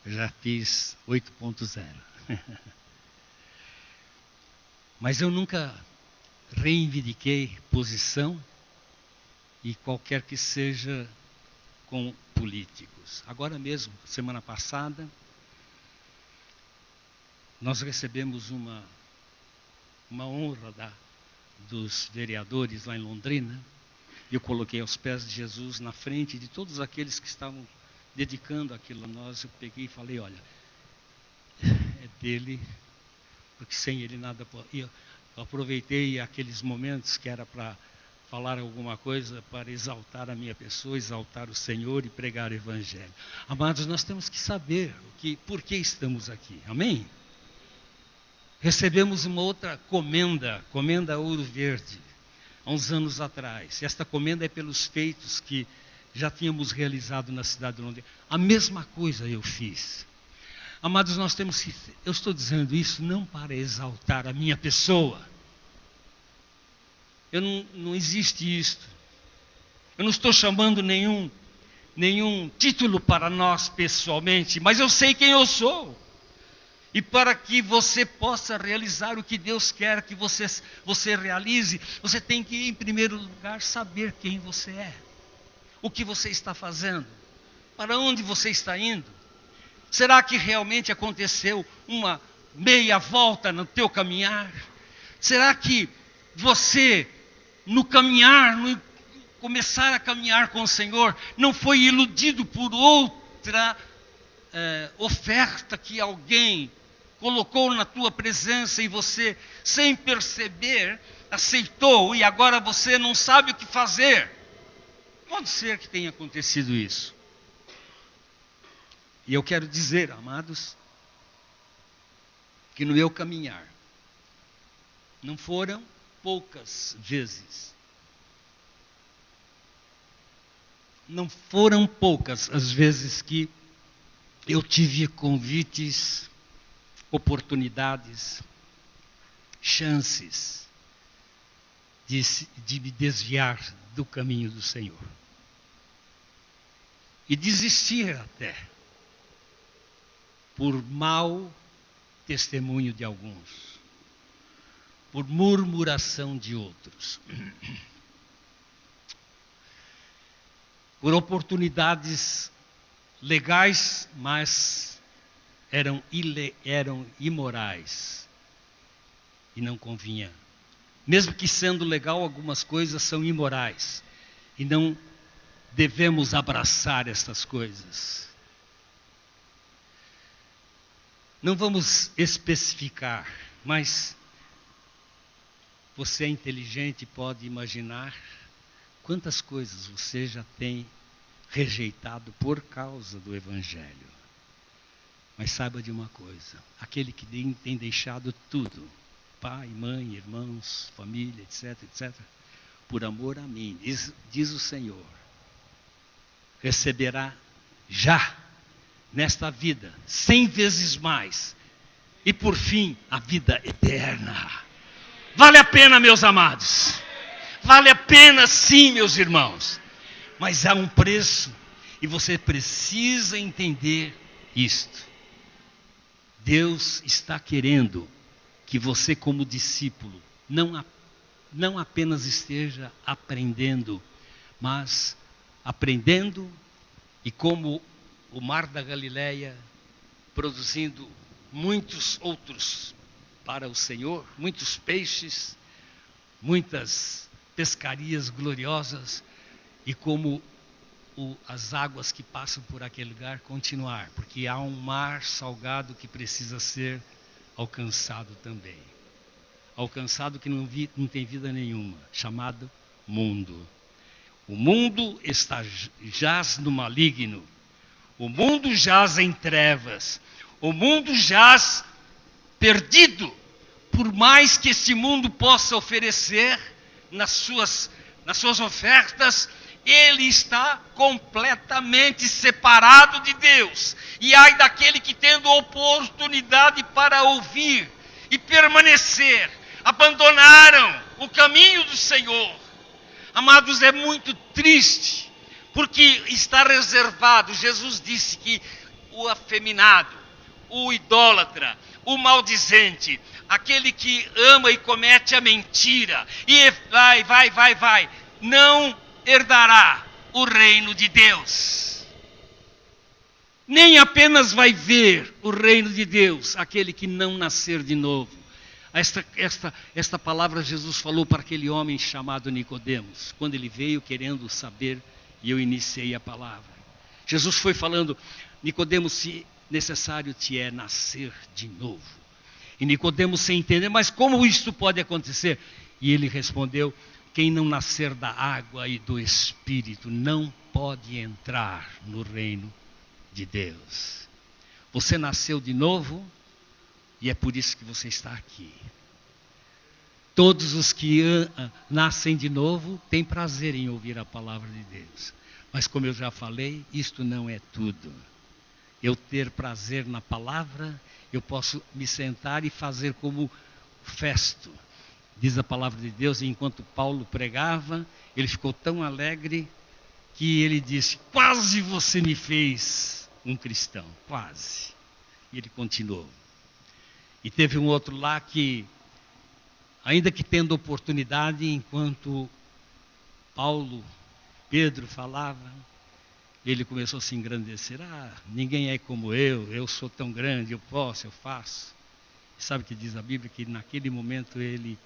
Eu já fiz 8.0. Mas eu nunca reivindiquei posição, e qualquer que seja, com políticos. Agora mesmo, semana passada, nós recebemos uma honra dos vereadores lá em Londrina. Eu coloquei aos pés de Jesus, na frente de todos aqueles que estavam dedicando aquilo a nós. Eu peguei e falei, olha, é dele, porque sem ele nada pode. E eu aproveitei aqueles momentos que era para falar alguma coisa, para exaltar a minha pessoa, exaltar o Senhor e pregar o Evangelho. Amados, nós temos que saber por que estamos aqui, amém? Recebemos uma outra comenda Ouro Verde, há uns anos atrás. Esta comenda é pelos feitos que já tínhamos realizado na cidade de Londrina. A mesma coisa eu fiz. Amados, nós temos que... Eu estou dizendo isso não para exaltar a minha pessoa. Não existe isto. Eu não estou chamando nenhum título para nós pessoalmente, mas eu sei quem eu sou. E para que você possa realizar o que Deus quer que você realize, você tem que, em primeiro lugar, saber quem você é. O que você está fazendo. Para onde você está indo. Será que realmente aconteceu uma meia volta no teu caminhar? Será que você, no caminhar, no começar a caminhar com o Senhor, não foi iludido por outra oferta que alguém colocou na tua presença e você, sem perceber, aceitou e agora você não sabe o que fazer? Pode ser que tenha acontecido isso. E eu quero dizer, amados, que no meu caminhar, não foram poucas vezes. Não foram poucas as vezes que eu tive convites, oportunidades, chances de me desviar do caminho do Senhor. E desistir até, por mau testemunho de alguns, por murmuração de outros, por oportunidades legais, mas eram imorais e não convinha. Mesmo que sendo legal, algumas coisas são imorais e não devemos abraçar essas coisas. Não vamos especificar, mas você é inteligente e pode imaginar quantas coisas você já tem rejeitado por causa do Evangelho. Mas saiba de uma coisa, aquele que tem deixado tudo, pai, mãe, irmãos, família, etc., por amor a mim, diz o Senhor, receberá já, nesta vida, 100 vezes mais, e por fim, a vida eterna. Vale a pena, meus amados, vale a pena sim, meus irmãos, mas há um preço, e você precisa entender isto. Deus está querendo que você, como discípulo, não apenas esteja aprendendo, mas aprendendo e como o mar da Galileia, produzindo muitos outros para o Senhor, muitos peixes, muitas pescarias gloriosas, e como as águas que passam por aquele lugar continuar, porque há um mar salgado que precisa ser alcançado também. Alcançado que não tem vida nenhuma, chamado mundo. O mundo jaz no maligno, o mundo jaz em trevas, o mundo jaz perdido, por mais que este mundo possa oferecer nas suas ofertas, ele está completamente separado de Deus. E ai daquele que, tendo oportunidade para ouvir e permanecer, abandonaram o caminho do Senhor. Amados, é muito triste, porque está reservado. Jesus disse que o afeminado, o idólatra, o maldizente, aquele que ama e comete a mentira, e vai, não herdará o reino de Deus. Nem apenas vai ver o reino de Deus aquele que não nascer de novo. Esta palavra Jesus falou para aquele homem chamado Nicodemos, quando ele veio querendo saber, e eu iniciei a palavra. Jesus foi falando: Nicodemos, se necessário te é nascer de novo. E Nicodemos, sem entender, mas como isso pode acontecer? E ele respondeu: quem não nascer da água e do Espírito não pode entrar no reino de Deus. Você nasceu de novo, e é por isso que você está aqui. Todos os que nascem de novo têm prazer em ouvir a palavra de Deus. Mas como eu já falei, isto não é tudo. Eu ter prazer na palavra, eu posso me sentar e fazer como Festo. Diz a palavra de Deus, e enquanto Paulo pregava, ele ficou tão alegre que ele disse: quase você me fez um cristão, quase. E ele continuou. E teve um outro lá que, ainda que tendo oportunidade, enquanto Pedro falava, ele começou a se engrandecer. Ninguém é como eu sou tão grande, eu posso, eu faço. E sabe o que diz a Bíblia? Que naquele momento ele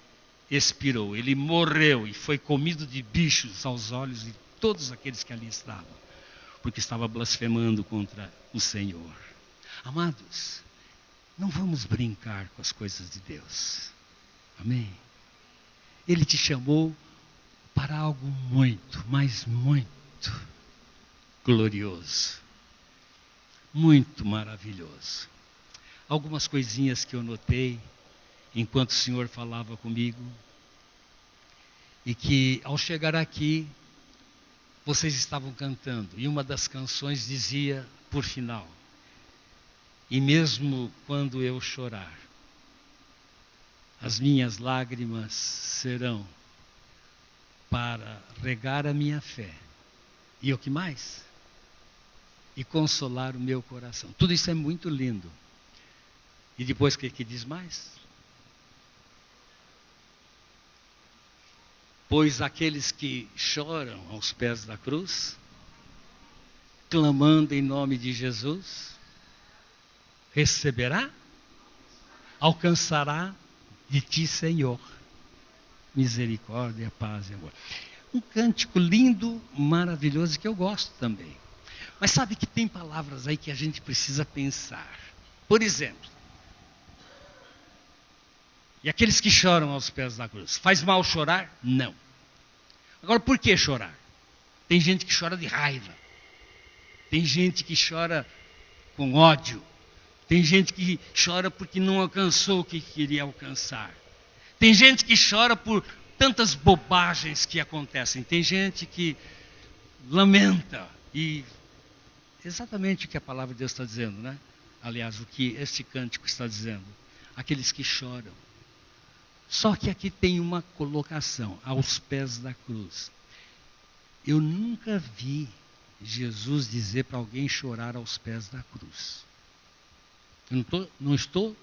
expirou, ele morreu e foi comido de bichos aos olhos de todos aqueles que ali estavam, porque estava blasfemando contra o Senhor. Amados, não vamos brincar com as coisas de Deus. Amém? Ele te chamou para algo muito, mas muito glorioso, muito maravilhoso. Algumas coisinhas que eu notei enquanto o Senhor falava comigo, e que ao chegar aqui vocês estavam cantando, e uma das canções dizia por final: e mesmo quando eu chorar, as minhas lágrimas serão para regar a minha fé. E o que mais? E consolar o meu coração. Tudo isso é muito lindo. E depois o que diz mais? Pois aqueles que choram aos pés da cruz, clamando em nome de Jesus, receberá, alcançará de ti, Senhor, misericórdia, paz e amor. Um cântico lindo, maravilhoso, que eu gosto também. Mas sabe que tem palavras aí que a gente precisa pensar. Por exemplo, e aqueles que choram aos pés da cruz, faz mal chorar? Não. Agora, por que chorar? Tem gente que chora de raiva. Tem gente que chora com ódio. Tem gente que chora porque não alcançou o que queria alcançar. Tem gente que chora por tantas bobagens que acontecem. Tem gente que lamenta. E exatamente o que a palavra de Deus está dizendo, né? Aliás, o que este cântico está dizendo. Aqueles que choram. Só que aqui tem uma colocação, aos pés da cruz. Eu nunca vi Jesus dizer para alguém chorar aos pés da cruz. Eu não estou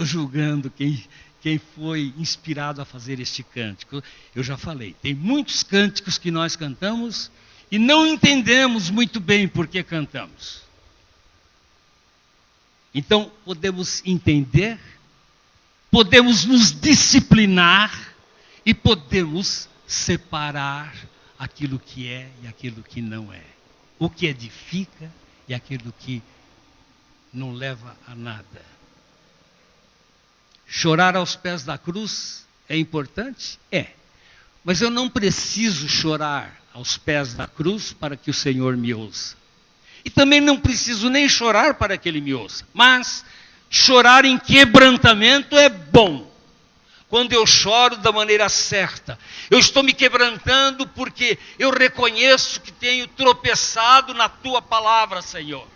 julgando quem foi inspirado a fazer este cântico. Eu já falei, tem muitos cânticos que nós cantamos e não entendemos muito bem por que cantamos. Então, podemos entender, podemos nos disciplinar e podemos separar aquilo que é e aquilo que não é. O que edifica e aquilo que não leva a nada. Chorar aos pés da cruz é importante? É. Mas eu não preciso chorar aos pés da cruz para que o Senhor me ouça. E também não preciso nem chorar para que Ele me ouça. Mas chorar em quebrantamento é bom. quando eu choro da maneira certa. Eu estou me quebrantando porque eu reconheço que tenho tropeçado na tua palavra, Senhor.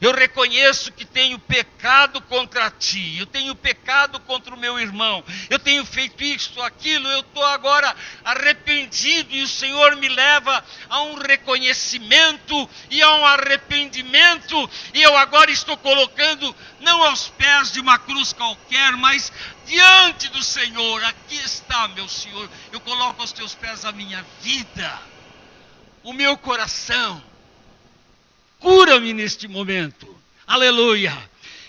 Eu reconheço que tenho pecado contra ti, eu tenho pecado contra o meu irmão, eu tenho feito isso, aquilo, eu estou agora arrependido e o Senhor me leva a um reconhecimento e a um arrependimento, e eu agora estou colocando, não aos pés de uma cruz qualquer, mas diante do Senhor. Aqui está, meu Senhor, eu coloco aos teus pés a minha vida, o meu coração. Cura-me neste momento, aleluia.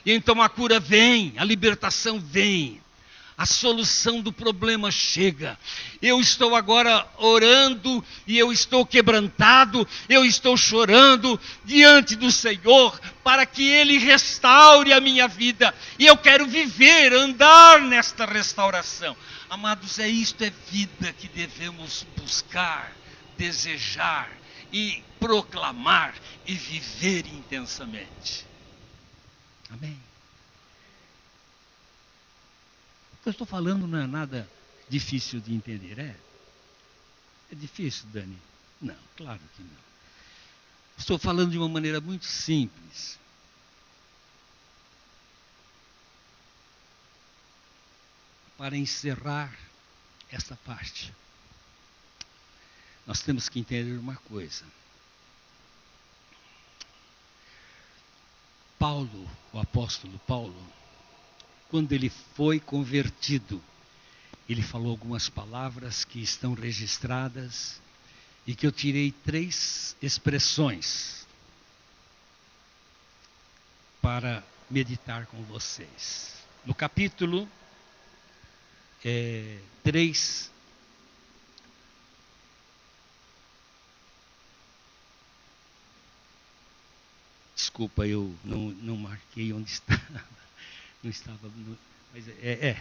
E então a cura vem, a libertação vem, a solução do problema chega. Eu estou agora orando e eu estou quebrantado, eu estou chorando diante do Senhor para que Ele restaure a minha vida. E eu quero viver, andar nesta restauração. Amados, isto é vida que devemos buscar, desejar e proclamar e viver intensamente. Amém? O que eu estou falando não é nada difícil de entender, é? É difícil, Dani? Não, claro que não. Estou falando de uma maneira muito simples. Para encerrar esta parte, nós temos que entender uma coisa. Paulo, o apóstolo Paulo, quando ele foi convertido, ele falou algumas palavras que estão registradas e que eu tirei 3 expressões para meditar com vocês. No capítulo 3, desculpa, eu não marquei onde estava. Não estava. Mas é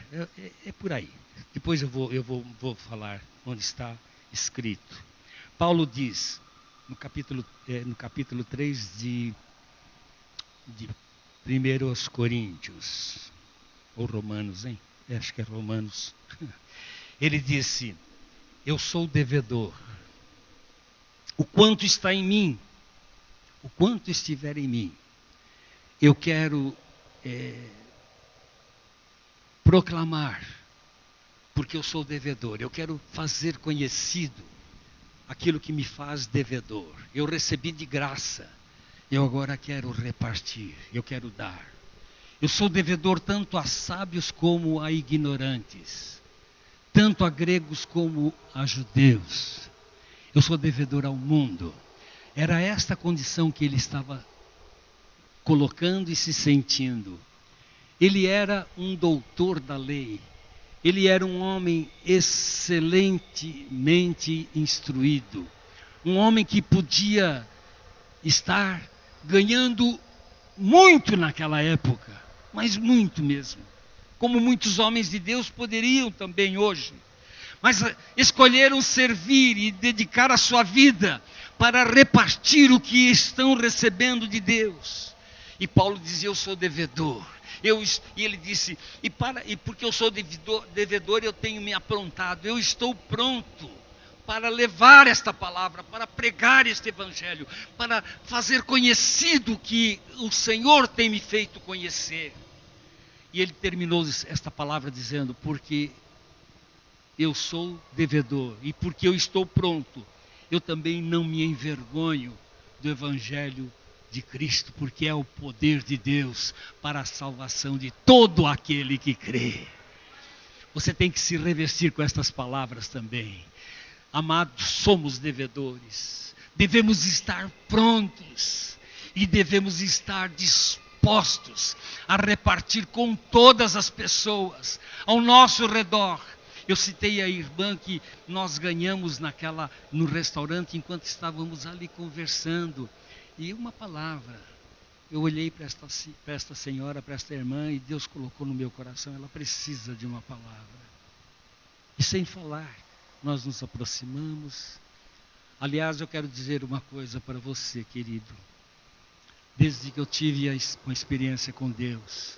por aí. Depois eu vou falar onde está escrito. Paulo diz, no capítulo 3 de 1 Coríntios, ou Romanos, hein? Acho que é Romanos. Ele disse: eu sou devedor. O quanto está em mim, o quanto estiver em mim, eu quero proclamar, porque eu sou devedor. Eu quero fazer conhecido aquilo que me faz devedor. Eu recebi de graça, eu agora quero repartir, eu quero dar. Eu sou devedor tanto a sábios como a ignorantes, tanto a gregos como a judeus. Eu sou devedor ao mundo. Era esta a condição que ele estava colocando e se sentindo. Ele era um doutor da lei. Ele era um homem excelentemente instruído. Um homem que podia estar ganhando muito naquela época, mas muito mesmo. Como muitos homens de Deus poderiam também hoje. Mas escolheram servir e dedicar a sua vida para repartir o que estão recebendo de Deus. E Paulo dizia: eu sou devedor. E ele disse: e porque eu sou devedor, eu tenho me aprontado. Eu estou pronto para levar esta palavra, para pregar este evangelho, para fazer conhecido o que o Senhor tem me feito conhecer. E ele terminou esta palavra dizendo: porque eu sou devedor e porque eu estou pronto, eu também não me envergonho do evangelho de Cristo, porque é o poder de Deus para a salvação de todo aquele que crê. Você tem que se revestir com estas palavras também. Amados, somos devedores, devemos estar prontos e devemos estar dispostos a repartir com todas as pessoas ao nosso redor. Eu citei a irmã que nós ganhamos no restaurante enquanto estávamos ali conversando. E uma palavra, eu olhei para esta senhora, para esta irmã, e Deus colocou no meu coração: ela precisa de uma palavra. E sem falar, nós nos aproximamos. Aliás, eu quero dizer uma coisa para você, querido. Desde que eu tive uma experiência com Deus,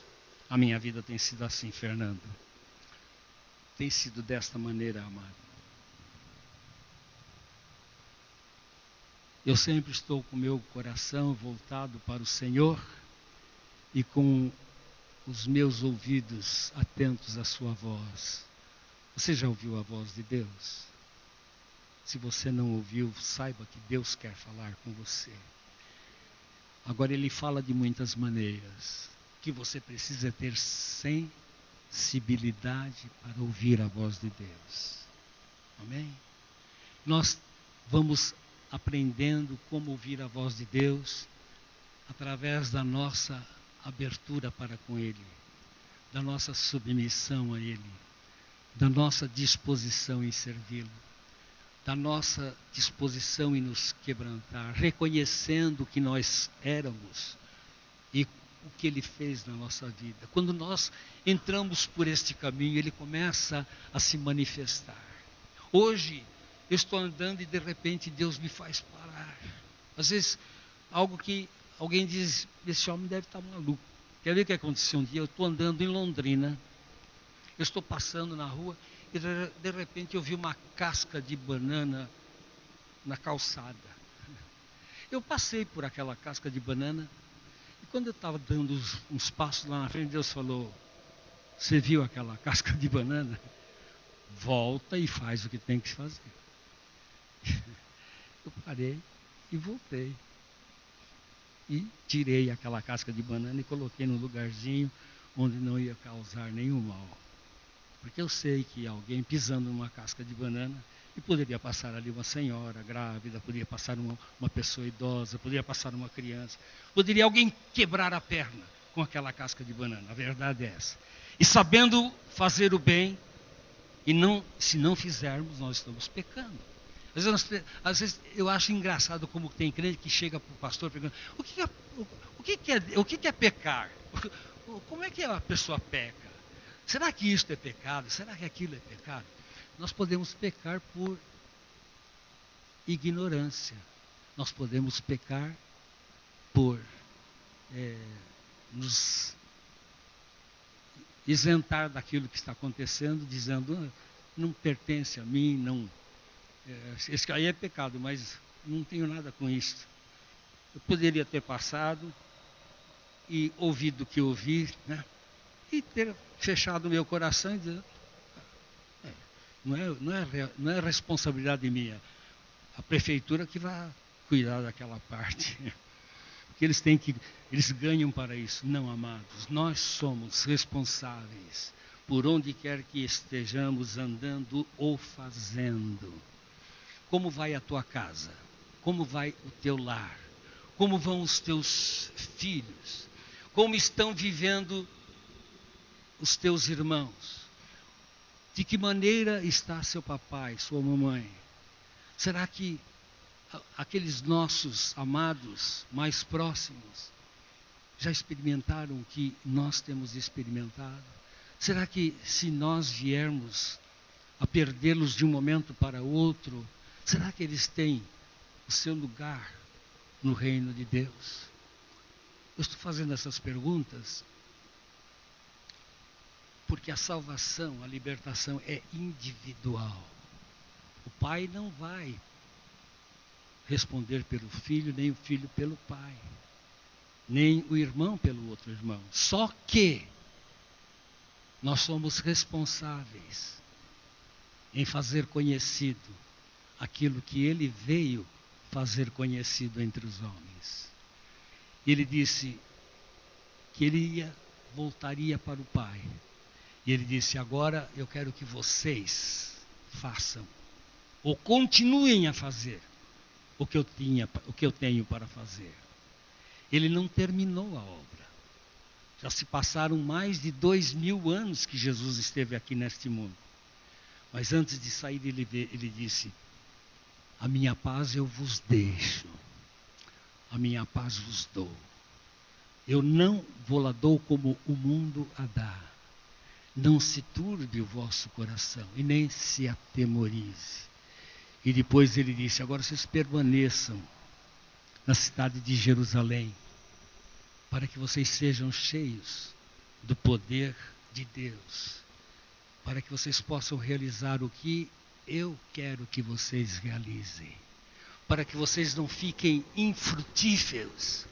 a minha vida tem sido assim, Fernando. tem sido desta maneira, amado. Eu sempre estou com o meu coração voltado para o Senhor e com os meus ouvidos atentos à sua voz. Você já ouviu a voz de Deus? Se você não ouviu, saiba que Deus quer falar com você. Agora Ele fala de muitas maneiras. O que você precisa ter sensibilidade para ouvir a voz de Deus. Amém? Nós vamos aprendendo como ouvir a voz de Deus através da nossa abertura para com Ele, da nossa submissão a Ele, da nossa disposição em servi-lo, da nossa disposição em nos quebrantar, reconhecendo que nós éramos e o que Ele fez na nossa vida. Quando nós entramos por este caminho, Ele começa a se manifestar. Hoje, eu estou andando e de repente Deus me faz parar. Às vezes, algo que alguém diz, esse homem deve estar maluco. Quer ver o que aconteceu um dia? Eu estou andando em Londrina, eu estou passando na rua e de repente eu vi uma casca de banana na calçada. Eu passei por aquela casca de banana e quando eu estava dando uns passos lá na frente, Deus falou, você viu aquela casca de banana? Volta e faz o que tem que fazer. Eu parei e voltei. E tirei aquela casca de banana e coloquei num lugarzinho onde não ia causar nenhum mal. Porque eu sei que alguém pisando numa casca de banana, e poderia passar ali uma senhora grávida, poderia passar uma pessoa idosa, poderia passar uma criança, poderia alguém quebrar a perna com aquela casca de banana. A verdade é essa. E sabendo fazer o bem, e não, se não fizermos, nós estamos pecando. Às vezes eu acho engraçado como tem crente que chega para o pastor perguntando, o que é pecar? Como é que a pessoa peca? Será que isto é pecado? Será que aquilo é pecado? Nós podemos pecar por ignorância. Nós podemos pecar por nos isentar daquilo que está acontecendo, dizendo, não pertence a mim, não. Esse aí é pecado, mas não tenho nada com isso. Eu poderia ter passado e ouvido o que ouvi, né? E ter fechado o meu coração e dizer, não é responsabilidade minha. A prefeitura que vai cuidar daquela parte. Porque eles ganham para isso. Não, amados, nós somos responsáveis por onde quer que estejamos andando ou fazendo. Como vai a tua casa? Como vai o teu lar? Como vão os teus filhos? Como estão vivendo os teus irmãos? De que maneira está seu papai, sua mamãe? Será que aqueles nossos amados mais próximos já experimentaram o que nós temos experimentado? Será que se nós viermos a perdê-los de um momento para outro, será que eles têm o seu lugar no reino de Deus? Eu estou fazendo essas perguntas porque a salvação, a libertação é individual. O pai não vai responder pelo filho, nem o filho pelo pai, nem o irmão pelo outro irmão. Só que nós somos responsáveis em fazer conhecido aquilo que ele veio fazer conhecido entre os homens. Ele disse que ele voltaria para o Pai. E ele disse, agora eu quero que vocês façam, ou continuem a fazer, o que eu tenho para fazer. Ele não terminou a obra. Já se passaram mais de 2000 anos que Jesus esteve aqui neste mundo. Mas antes de sair, ele disse, a minha paz eu vos deixo, a minha paz vos dou. Eu não vou-la dou como o mundo a dá. Não se turbe o vosso coração e nem se atemorize. E depois ele disse, agora vocês permaneçam na cidade de Jerusalém, para que vocês sejam cheios do poder de Deus. para que vocês possam realizar o que eu quero que vocês realizem, para que vocês não fiquem infrutíferos.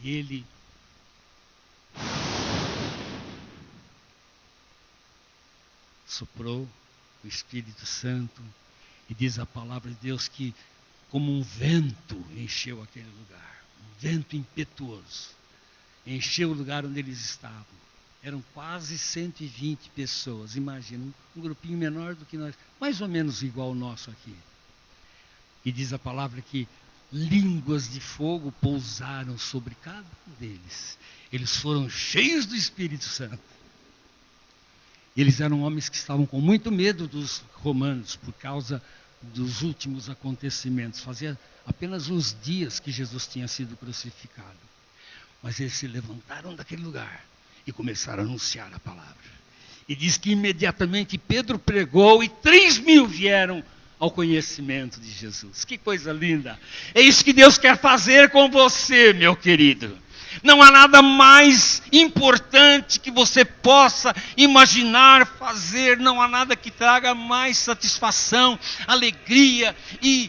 E ele soprou o Espírito Santo, e diz a palavra de Deus que como um vento encheu aquele lugar, um vento impetuoso, encheu o lugar onde eles estavam. Eram quase 120 pessoas, imagina, um grupinho menor do que nós, mais ou menos igual ao nosso aqui. E diz a palavra que línguas de fogo pousaram sobre cada um deles. Eles foram cheios do Espírito Santo. Eles eram homens que estavam com muito medo dos romanos, por causa dos últimos acontecimentos. Fazia apenas uns dias que Jesus tinha sido crucificado. Mas eles se levantaram daquele lugar e começaram a anunciar a palavra. E diz que imediatamente Pedro pregou e 3.000 vieram ao conhecimento de Jesus. Que coisa linda! É isso que Deus quer fazer com você, meu querido. Não há nada mais importante que você possa imaginar fazer. Não há nada que traga mais satisfação, alegria, e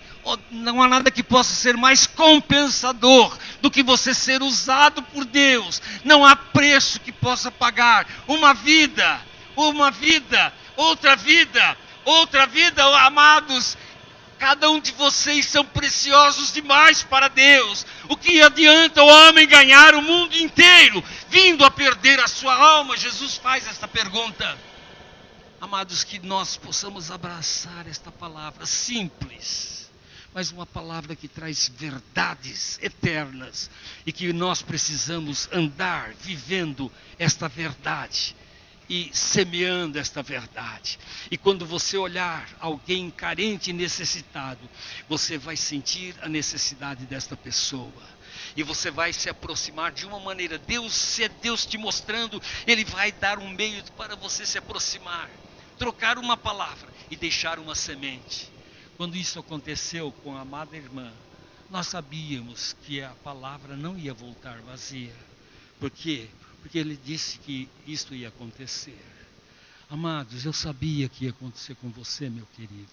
não há nada que possa ser mais compensador do que você ser usado por Deus. Não há preço que possa pagar. Uma vida, outra vida, amados. Cada um de vocês são preciosos demais para Deus. O que adianta o homem ganhar o mundo inteiro, vindo a perder a sua alma? Jesus faz esta pergunta. Amados, que nós possamos abraçar esta palavra simples, mas uma palavra que traz verdades eternas, e que nós precisamos andar vivendo esta verdade e semeando esta verdade. E quando você olhar alguém carente e necessitado, você vai sentir a necessidade desta pessoa, e você vai se aproximar de uma maneira. Se é Deus te mostrando, Ele vai dar um meio para você se aproximar, trocar uma palavra e deixar uma semente. Quando isso aconteceu com a amada irmã, nós sabíamos que a palavra não ia voltar vazia. Por quê? Porque Ele disse que isto ia acontecer. Amados, eu sabia que ia acontecer com você, meu querido.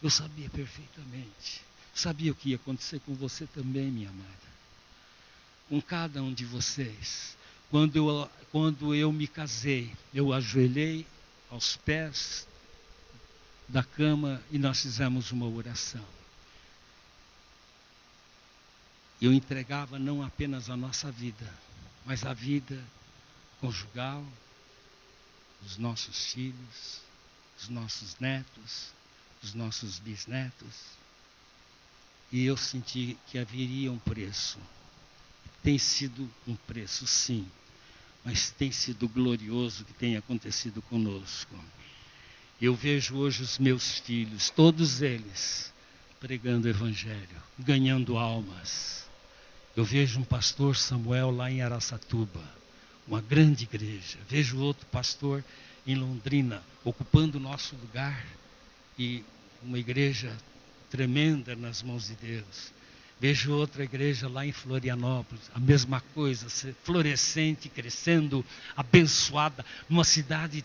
Eu sabia perfeitamente. Sabia o que ia acontecer com você também, minha amada. Com cada um de vocês. Quando eu me casei, eu ajoelhei aos pés da cama e nós fizemos uma oração. Eu entregava não apenas a nossa vida, mas a vida conjugal, dos nossos filhos, dos nossos netos, dos nossos bisnetos. E eu senti que haveria um preço. Tem sido um preço, sim, mas tem sido glorioso o que tem acontecido conosco. Eu vejo hoje os meus filhos, todos eles, pregando o Evangelho, ganhando almas. Eu vejo um pastor Samuel lá em Araçatuba, uma grande igreja. Vejo outro pastor em Londrina, ocupando o nosso lugar, e uma igreja tremenda nas mãos de Deus. Vejo outra igreja lá em Florianópolis, a mesma coisa, florescente, crescendo, abençoada, numa cidade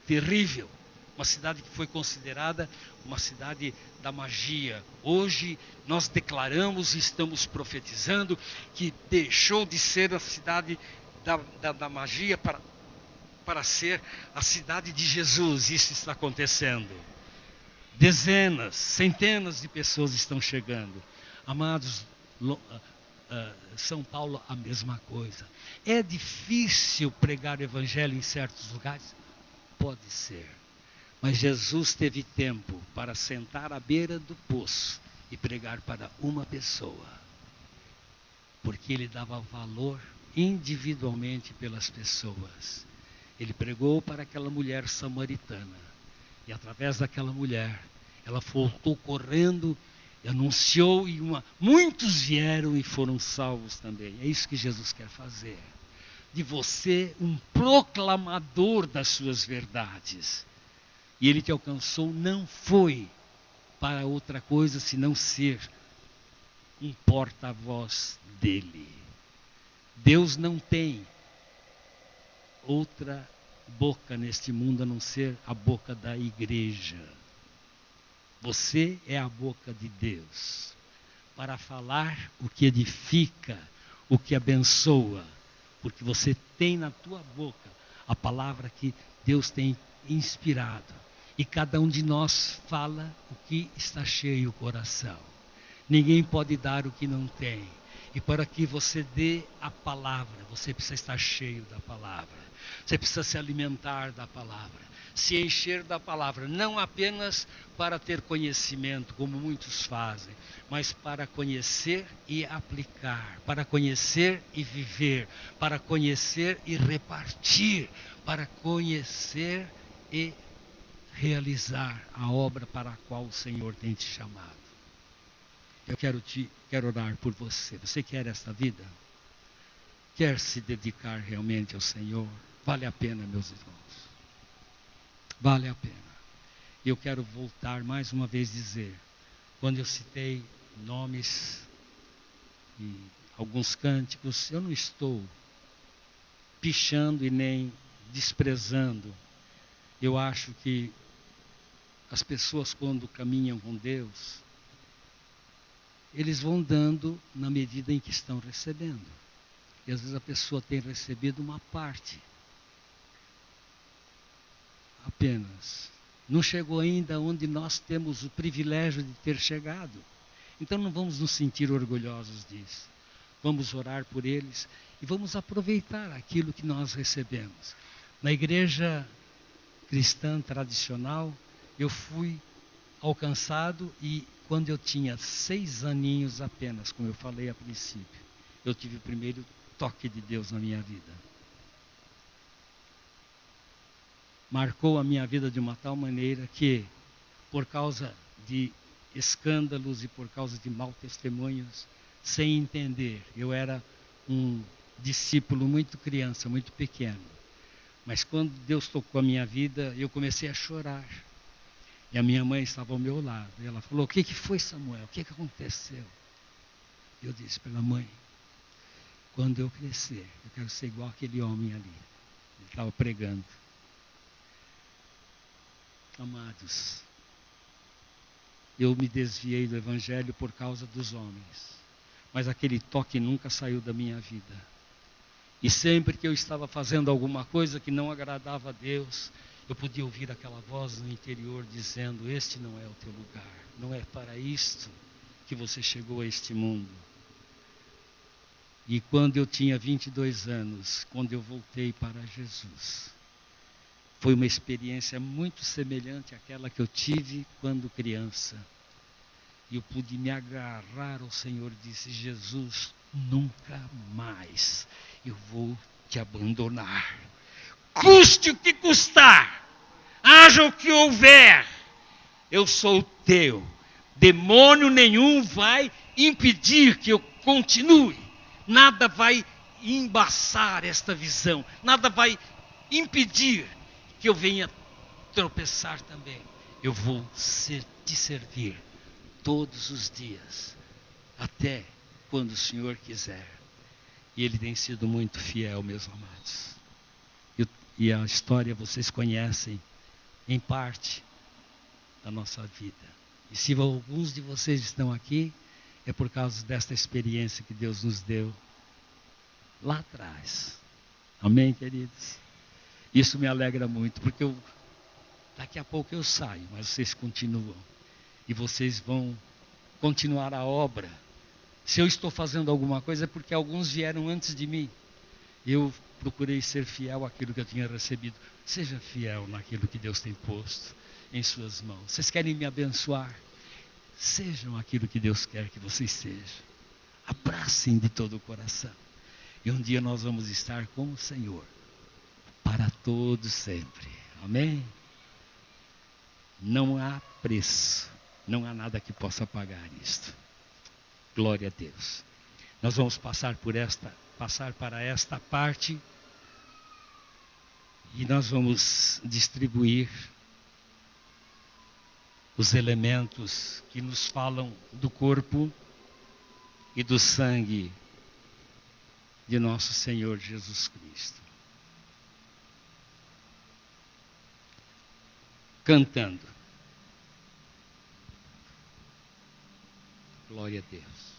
terrível. Uma cidade que foi considerada uma cidade da magia. Hoje nós declaramos e estamos profetizando que deixou de ser a cidade da magia para ser a cidade de Jesus. Isso está acontecendo. Dezenas, centenas de pessoas estão chegando. Amados, São Paulo, a mesma coisa. É difícil pregar o Evangelho em certos lugares? Pode ser. Mas Jesus teve tempo para sentar à beira do poço e pregar para uma pessoa. Porque Ele dava valor individualmente pelas pessoas. Ele pregou para aquela mulher samaritana. E através daquela mulher, ela voltou correndo e anunciou, e muitos vieram e foram salvos também. É isso que Jesus quer fazer. De você um proclamador das suas verdades. E Ele te alcançou, não foi para outra coisa senão ser um porta-voz dEle. Deus não tem outra boca neste mundo a não ser a boca da igreja. Você é a boca de Deus para falar o que edifica, o que abençoa, porque você tem na tua boca a palavra que Deus tem inspirado. E cada um de nós fala o que está cheio o coração. Ninguém pode dar o que não tem. E para que você dê a palavra, você precisa estar cheio da palavra. Você precisa se alimentar da palavra, se encher da palavra, não apenas para ter conhecimento, como muitos fazem, mas para conhecer e aplicar, para conhecer e viver, para conhecer e repartir, para conhecer e realizar a obra para a qual o Senhor tem te chamado. Eu quero orar por você. Você quer esta vida? Quer se dedicar realmente ao Senhor? Vale a pena, meus irmãos. Vale a pena. Eu quero voltar mais uma vez dizer, quando eu citei nomes e alguns cânticos, eu não estou pichando e nem desprezando. Eu acho que as pessoas, quando caminham com Deus, eles vão dando na medida em que estão recebendo. E às vezes a pessoa tem recebido uma parte apenas. Não chegou ainda onde nós temos o privilégio de ter chegado. Então não vamos nos sentir orgulhosos disso. Vamos orar por eles e vamos aproveitar aquilo que nós recebemos. Na igreja cristã tradicional, eu fui alcançado e quando eu tinha 6 aninhos apenas, como eu falei a princípio, eu tive o primeiro toque de Deus na minha vida. Marcou a minha vida de uma tal maneira que, por causa de escândalos e por causa de maus testemunhos, sem entender, eu era um discípulo muito criança, muito pequeno. Mas quando Deus tocou a minha vida, eu comecei a chorar. E a minha mãe estava ao meu lado. E ela falou: "O que foi, Samuel? O que aconteceu?" Eu disse para ela: "Mãe, quando eu crescer, eu quero ser igual aquele homem ali." Ele estava pregando. Amados, eu me desviei do evangelho por causa dos homens. Mas aquele toque nunca saiu da minha vida. E sempre que eu estava fazendo alguma coisa que não agradava a Deus, eu podia ouvir aquela voz no interior dizendo: "Este não é o teu lugar, não é para isto que você chegou a este mundo." E quando eu tinha 22 anos, quando eu voltei para Jesus, foi uma experiência muito semelhante àquela que eu tive quando criança. E eu pude me agarrar ao Senhor e disse: "Jesus, nunca mais eu vou te abandonar. Custe o que custar, haja o que houver, eu sou teu. Demônio nenhum vai impedir que eu continue. Nada vai embaçar esta visão. Nada vai impedir que eu venha tropeçar também. Eu vou te servir todos os dias, até quando o Senhor quiser." E Ele tem sido muito fiel, meus amados. E a história vocês conhecem, em parte, da nossa vida. E se alguns de vocês estão aqui, é por causa desta experiência que Deus nos deu lá atrás. Amém, queridos? Isso me alegra muito, porque daqui a pouco eu saio, mas vocês continuam. E vocês vão continuar a obra. Se eu estou fazendo alguma coisa é porque alguns vieram antes de mim. Eu procurei ser fiel àquilo que eu tinha recebido. Seja fiel naquilo que Deus tem posto em suas mãos. Vocês querem me abençoar? Sejam aquilo que Deus quer que vocês sejam. Abracem de todo o coração. E um dia nós vamos estar com o Senhor para todos sempre. Amém? Não há preço, não há nada que possa pagar isto. Glória a Deus. Nós vamos passar para esta parte e nós vamos distribuir os elementos que nos falam do corpo e do sangue de nosso Senhor Jesus Cristo. cantando. Glória a Deus.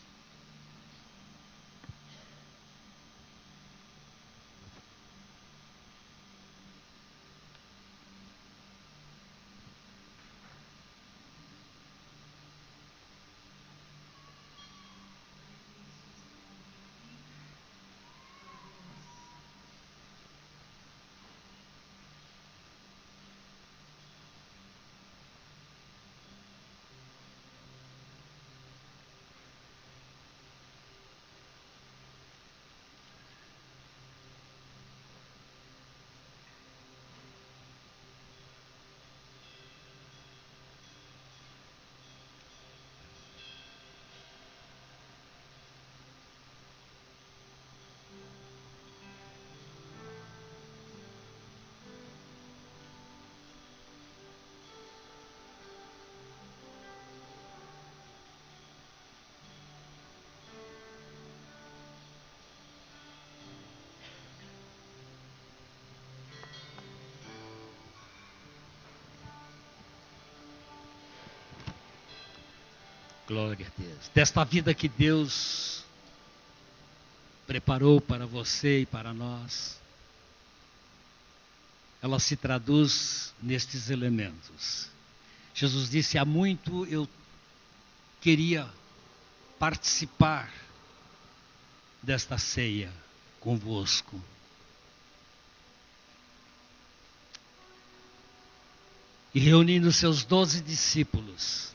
Glória a Deus. Desta vida que Deus preparou para você e para nós, ela se traduz nestes elementos. Jesus disse: há muito eu queria participar desta ceia convosco. E reunindo seus 12 discípulos,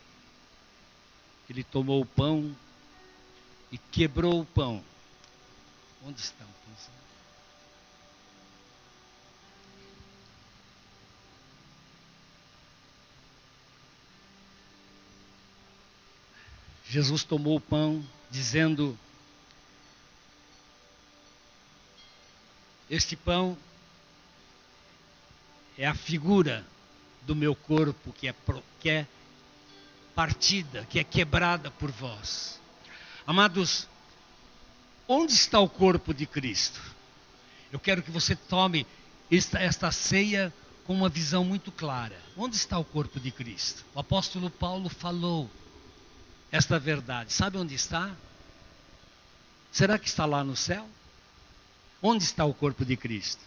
ele tomou o pão e quebrou o pão. Onde está o pão? Jesus tomou o pão, dizendo: este pão é a figura do meu corpo que é partida, que é quebrada por vós. Amados, onde está o corpo de Cristo? Eu quero que você tome esta ceia com uma visão muito clara. Onde está o corpo de Cristo? O apóstolo Paulo falou esta verdade. Sabe onde está? Será que está lá no céu? Onde está o corpo de Cristo?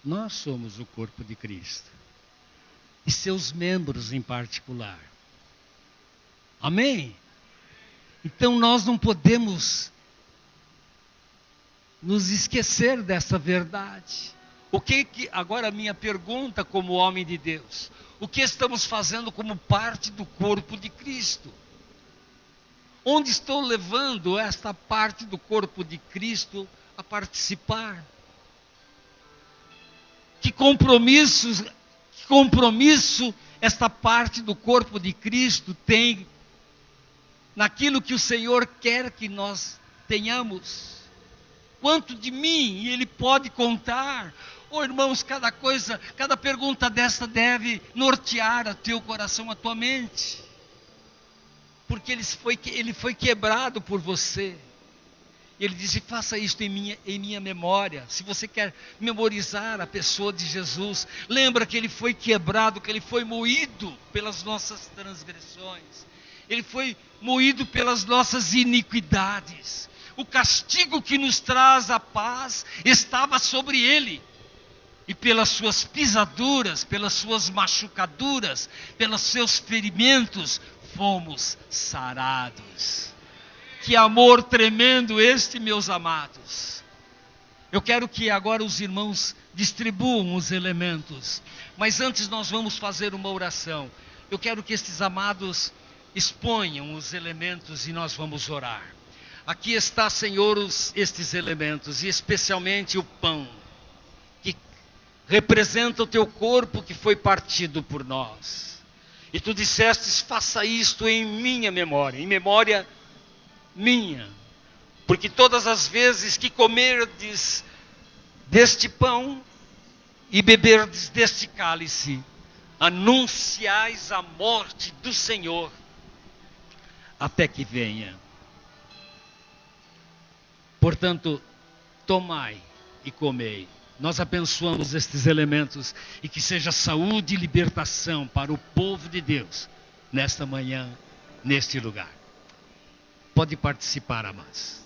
Nós somos o corpo de Cristo. E seus membros em particular. Amém? Então nós não podemos nos esquecer dessa verdade. Agora a minha pergunta como homem de Deus: o que estamos fazendo como parte do corpo de Cristo? Onde estou levando esta parte do corpo de Cristo a participar? Que compromisso esta parte do corpo de Cristo tem naquilo que o Senhor quer que nós tenhamos? Quanto de mim Ele pode contar? Oh, irmãos, cada pergunta dessa deve nortear o teu coração, a tua mente. Porque ele foi quebrado por você. Ele disse: faça isto em minha memória. Se você quer memorizar a pessoa de Jesus, lembra que Ele foi quebrado, que Ele foi moído pelas nossas transgressões. Ele foi moído pelas nossas iniquidades. O castigo que nos traz a paz estava sobre Ele. E pelas suas pisaduras, pelas suas machucaduras, pelos seus ferimentos, fomos sarados. Que amor tremendo este, meus amados. Eu quero que agora os irmãos distribuam os elementos. Mas antes nós vamos fazer uma oração. Eu quero que estes amados exponham os elementos e nós vamos orar. Aqui está, Senhor, estes elementos, e especialmente o pão, que representa o teu corpo que foi partido por nós. E tu dissestes: faça isto em minha memória, em memória minha, porque todas as vezes que comerdes deste pão e beberdes deste cálice, anunciais a morte do Senhor até que venha. Portanto, tomai e comei. Nós abençoamos estes elementos e que seja saúde e libertação para o povo de Deus nesta manhã, neste lugar. Pode participar, amados.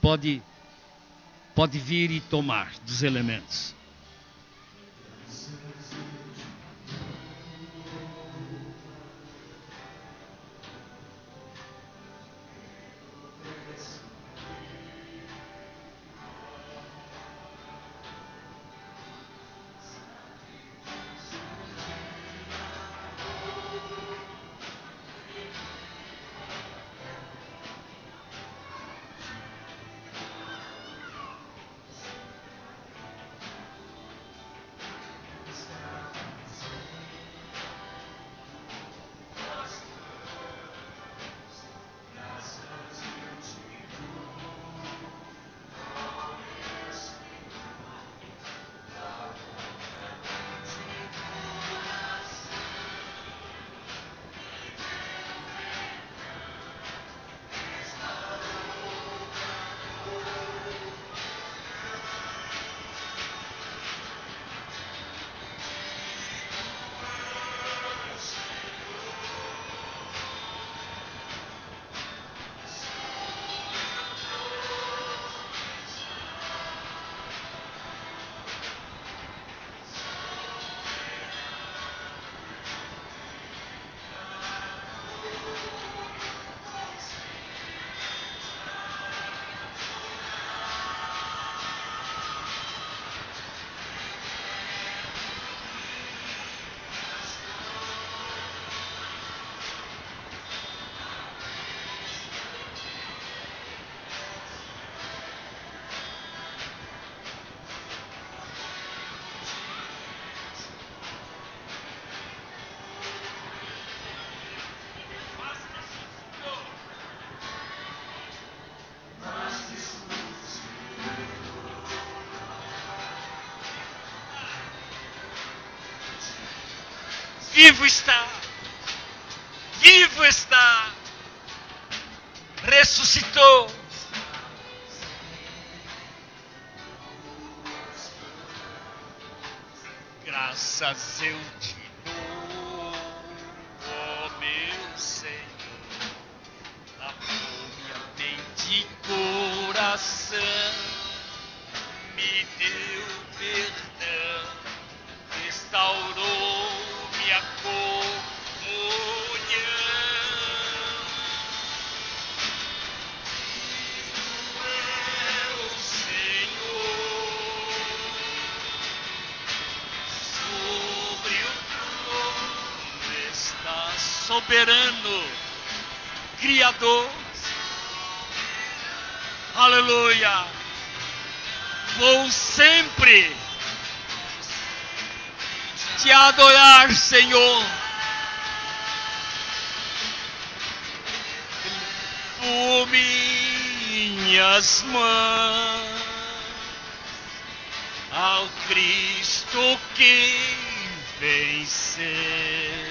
Pode vir e tomar dos elementos. Vivo está, ressuscitou. Graças eu te dou, ó meu Senhor, lavou minha mente e coração, me deu perdão, restaurou minha comunhão. Soberano, Criador, aleluia. Vou sempre te adorar, Senhor. Por minhas mãos ao Cristo que venceu.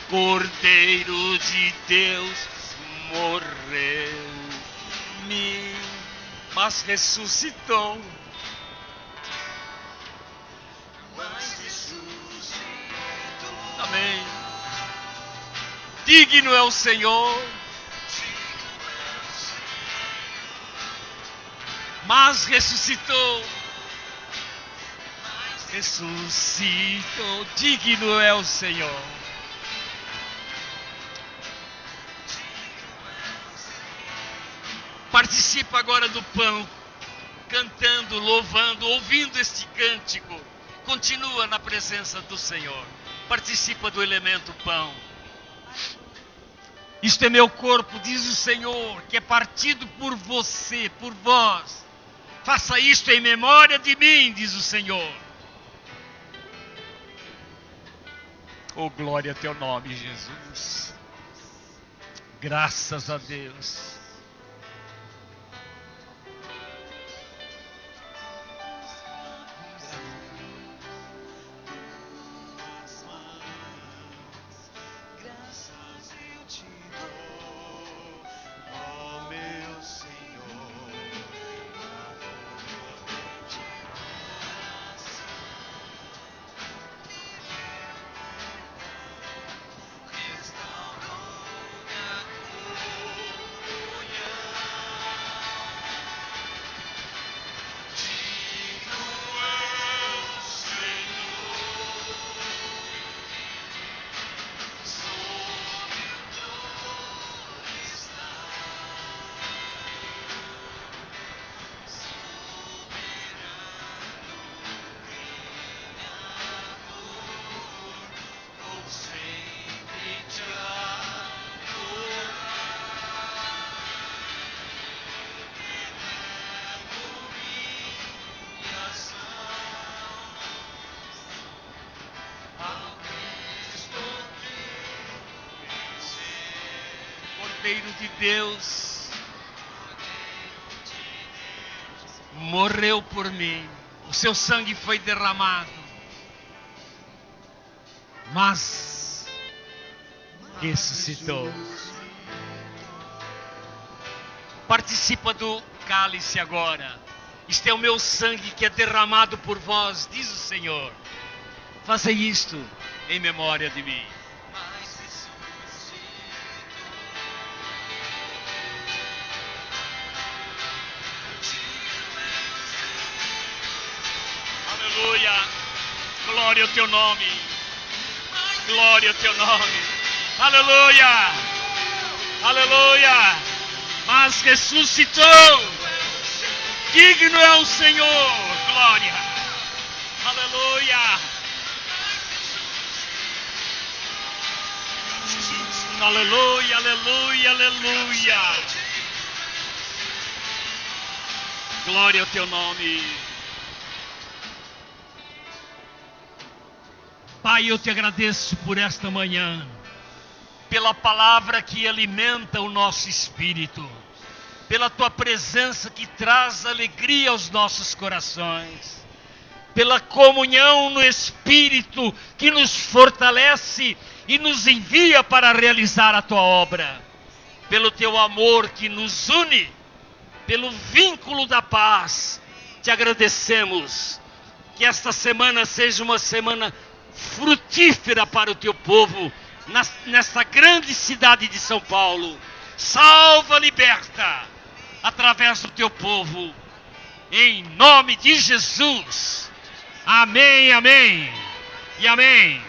Cordeiro de Deus morreu, mas ressuscitou. Amém. Digno é o Senhor, mas ressuscitou. Ressuscitou, digno é o Senhor. Participa agora do pão, cantando, louvando, ouvindo este cântico. Continua na presença do Senhor. Participa do elemento pão. Isto é meu corpo, diz o Senhor, que é partido por você, por vós. Faça isto em memória de mim, diz o Senhor. Oh, glória a teu nome, Jesus. Graças a Deus. Cordeiro de Deus morreu por mim. O seu sangue foi derramado, mas ressuscitou. Participa do cálice agora. Isto é o meu sangue que é derramado por vós, diz o Senhor. Faça isto em memória de mim. Aleluia. Glória ao teu nome. Glória ao teu nome. Aleluia. Aleluia. Mas ressuscitou. Digno é o Senhor. Glória. Aleluia. Aleluia, aleluia, aleluia. Glória ao teu nome. Pai, eu te agradeço por esta manhã, pela palavra que alimenta o nosso espírito, pela tua presença que traz alegria aos nossos corações, pela comunhão no Espírito que nos fortalece e nos envia para realizar a tua obra, pelo teu amor que nos une, pelo vínculo da paz. Te agradecemos. Que esta semana seja uma semana frutífera para o teu povo, nesta grande cidade de São Paulo. Salva, liberta, através do teu povo, em nome de Jesus. Amém, amém e amém.